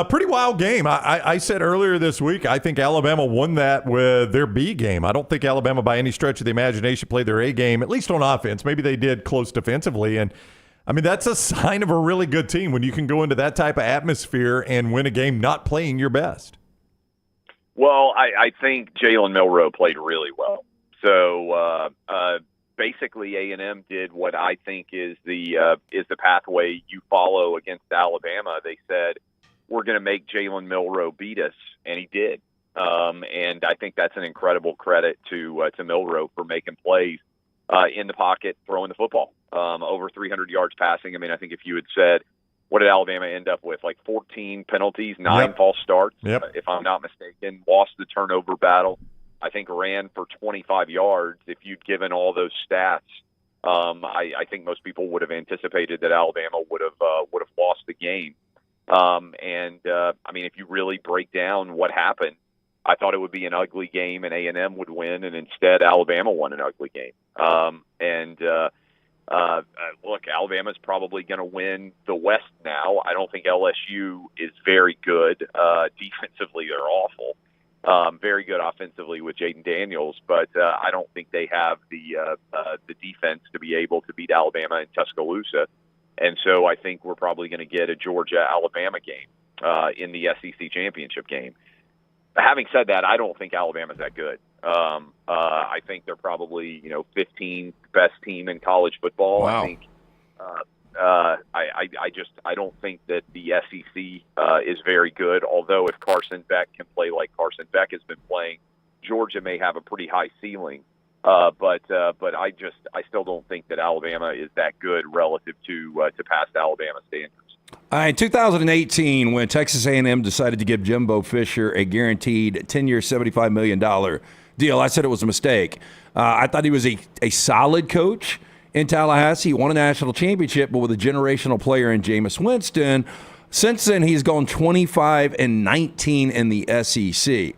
Pretty wild game. I said earlier this week, I think Alabama won that with their B game. I don't think Alabama, by any stretch of the imagination, played their A game, at least on offense. Maybe they did close defensively. And, I mean, that's a sign of a really good team when you can go into that type of atmosphere and win a game not playing your best. Well, I think Jalen Milroe played really well. So basically, A&M did what I think is the pathway you follow against Alabama. They said, we're going to make Jalen Milroe beat us, and he did. And I think that's an incredible credit to Milroe for making plays in the pocket, throwing the football. Over 300 yards passing. I mean, I think if you had said, what did Alabama end up with? Like 14 penalties, 9 false starts, if I'm not mistaken, lost the turnover battle. I think ran for 25 yards. If you'd given all those stats, I think most people would have anticipated that Alabama would have lost the game. I mean, if you really break down what happened, I thought it would be an ugly game and A&M would win, and instead Alabama won an ugly game. Look, Alabama's probably going to win the West now. I don't think LSU is very good. Defensively, they're awful. Very good offensively with Jaden Daniels, but I don't think they have the defense to be able to beat Alabama in Tuscaloosa. And so I think we're probably going to get a Georgia-Alabama game in the SEC championship game. Having said that, I don't think Alabama's that good. I think they're probably 15th best team in college football. Wow. I think I don't think that the SEC is very good. Although if Carson Beck can play like Carson Beck has been playing, Georgia may have a pretty high ceiling. But I still don't think that Alabama is that good relative to past Alabama standards. In 2018, when Texas A&M decided to give Jimbo Fisher a guaranteed 10-year, $75 million deal, I said it was a mistake. I thought he was a solid coach in Tallahassee. He won a national championship, but with a generational player in Jameis Winston. Since then, he's gone 25-19 in the SEC.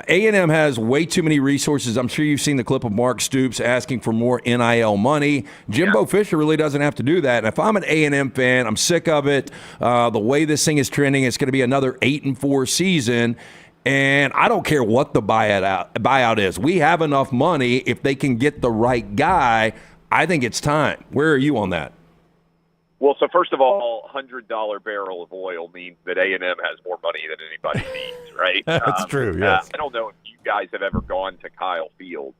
A&M has way too many resources. I'm sure you've seen the clip of Mark Stoops asking for more NIL money. Jimbo Fisher really doesn't have to do that. And if I'm an A&M fan, I'm sick of it. The way this thing is trending, it's going to be another 8-4 season. And I don't care what the buyout is. We have enough money. If they can get the right guy, I think it's time. Where are you on that? Well, so first of all, $100 barrel of oil means that A&M has more money than anybody needs, right? That's true, yes. I don't know if you guys have ever gone to Kyle Field,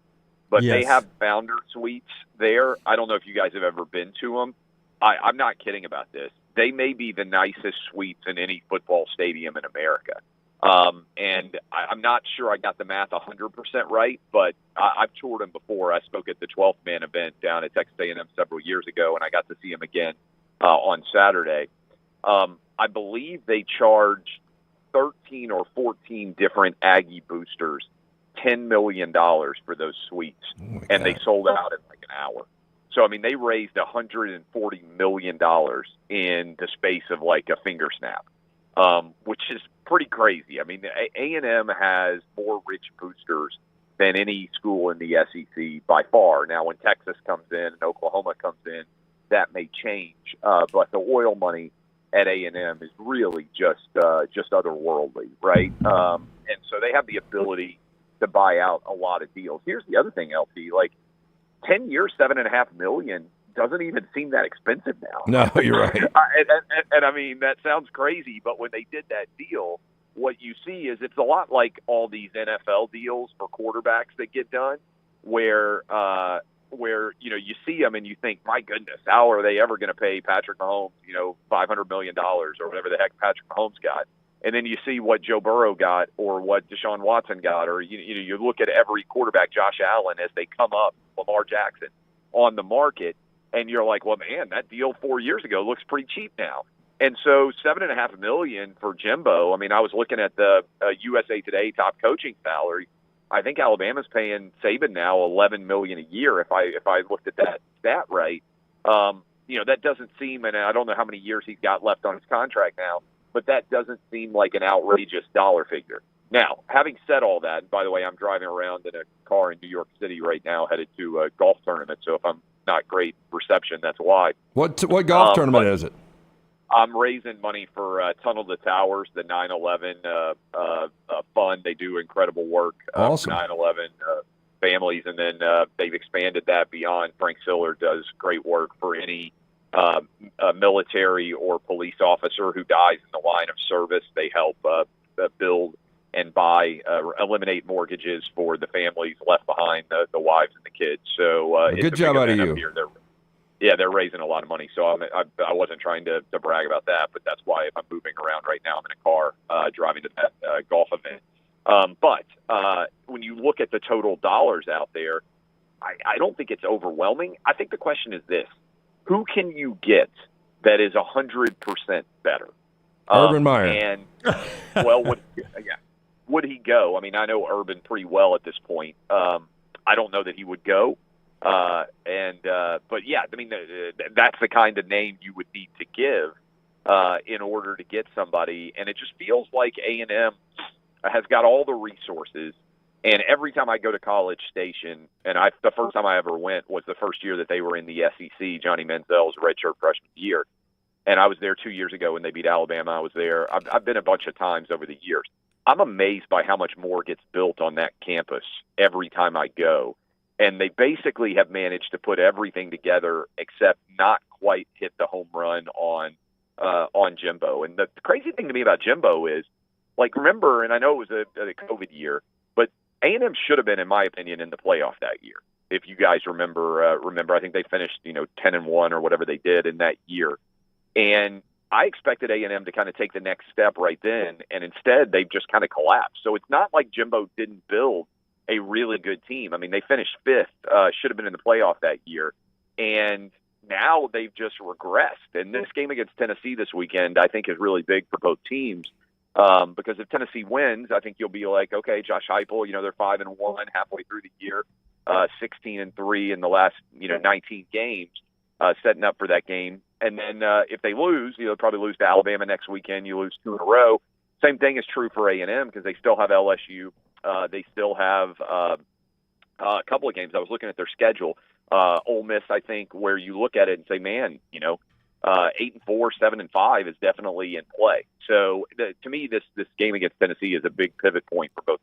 but they Yes. have founder suites there. I don't know if you guys have ever been to them. I'm not kidding about this. They may be the nicest suites in any football stadium in America. And I'm not sure I got the math 100% right, but I've toured them before. I spoke at the 12th Man event down at Texas A&M several years ago, and I got to see them again on Saturday. I believe they charge 13 or 14 different Aggie boosters $10 million for those suites, and they sold out in like an hour. So, I mean, they raised $140 million in the space of like a finger snap, which is pretty crazy. I mean, A&M has more rich boosters than any school in the SEC by far. Now, when Texas comes in and Oklahoma comes in, that may change. But the oil money at A&M is really just otherworldly, right? And so they have the ability to buy out a lot of deals. Here's the other thing, LT, like 10 years, $7.5 million doesn't even seem that expensive now. No, you're right. And I mean, that sounds crazy, but when they did that deal, what you see is it's a lot like all these NFL deals for quarterbacks that get done, where you know, you see them and you think, my goodness, how are they ever going to pay Patrick Mahomes, you know, $500 million or whatever the heck Patrick Mahomes got? And then you see what Joe Burrow got or what Deshaun Watson got, or you look at every quarterback, Josh Allen, as they come up, Lamar Jackson, on the market, and you're like, well, man, that deal 4 years ago looks pretty cheap now. And so $7.5 million for Jimbo. I mean, I was looking at the USA Today top coaching salary. I think Alabama's paying Saban now $11 million a year. If I looked at that stat right, you know, that doesn't seem, and I don't know how many years he's got left on his contract now, but that doesn't seem like an outrageous dollar figure. Now, having said all that, and by the way, I'm driving around in a car in New York City right now, headed to a golf tournament. So if I'm not great reception, that's why. What golf tournament is it? I'm raising money for Tunnel to Towers, the 9/11 fund. They do incredible work Awesome. for 9/11 families, and then they've expanded that beyond. Frank Siller does great work for any military or police officer who dies in the line of service. They help build and buy, eliminate mortgages for the families left behind, the wives and the kids. So Good job out of you. They're raising a lot of money. So I wasn't trying to brag about that, but that's why if I'm moving around right now, I'm in a car driving to that golf event. But when you look at the total dollars out there, I don't think it's overwhelming. I think the question is this: who can you get that is 100% better? Urban Meyer. And well, would he go? I mean, I know Urban pretty well at this point. I don't know that he would go. But yeah, I mean, that's the kind of name you would need to give in order to get somebody. And it just feels like A&M has got all the resources. And every time I go to College Station, and the first time I ever went was the first year that they were in the SEC, Johnny Manziel's redshirt freshman year. And I was there 2 years ago when they beat Alabama. I was there. I've been a bunch of times over the years. I'm amazed by how much more gets built on that campus every time I go. And they basically have managed to put everything together except not quite hit the home run on Jimbo. And the crazy thing to me about Jimbo is, like, remember, and I know it was a COVID year, but A&M should have been, in my opinion, in the playoff that year. If you guys remember, I think they finished 10-1 or whatever they did in that year. And I expected A&M to kind of take the next step right then, and instead they've just kind of collapsed. So it's not like Jimbo didn't build a really good team. I mean, they finished fifth, should have been in the playoff that year, and now they've just regressed. And this game against Tennessee this weekend, I think, is really big for both teams because if Tennessee wins, I think you'll be like, okay, Josh Heupel, they're 5-1 halfway through the year, 16-3 in the last 19 games, setting up for that game. And then if they lose, they'll probably lose to Alabama next weekend. You lose 2 in a row. Same thing is true for A&M because they still have LSU. They still have a couple of games. I was looking at their schedule. Ole Miss, I think, where you look at it and say, man, 8-4, 7-5 is definitely in play. So to me, this game against Tennessee is a big pivot point for both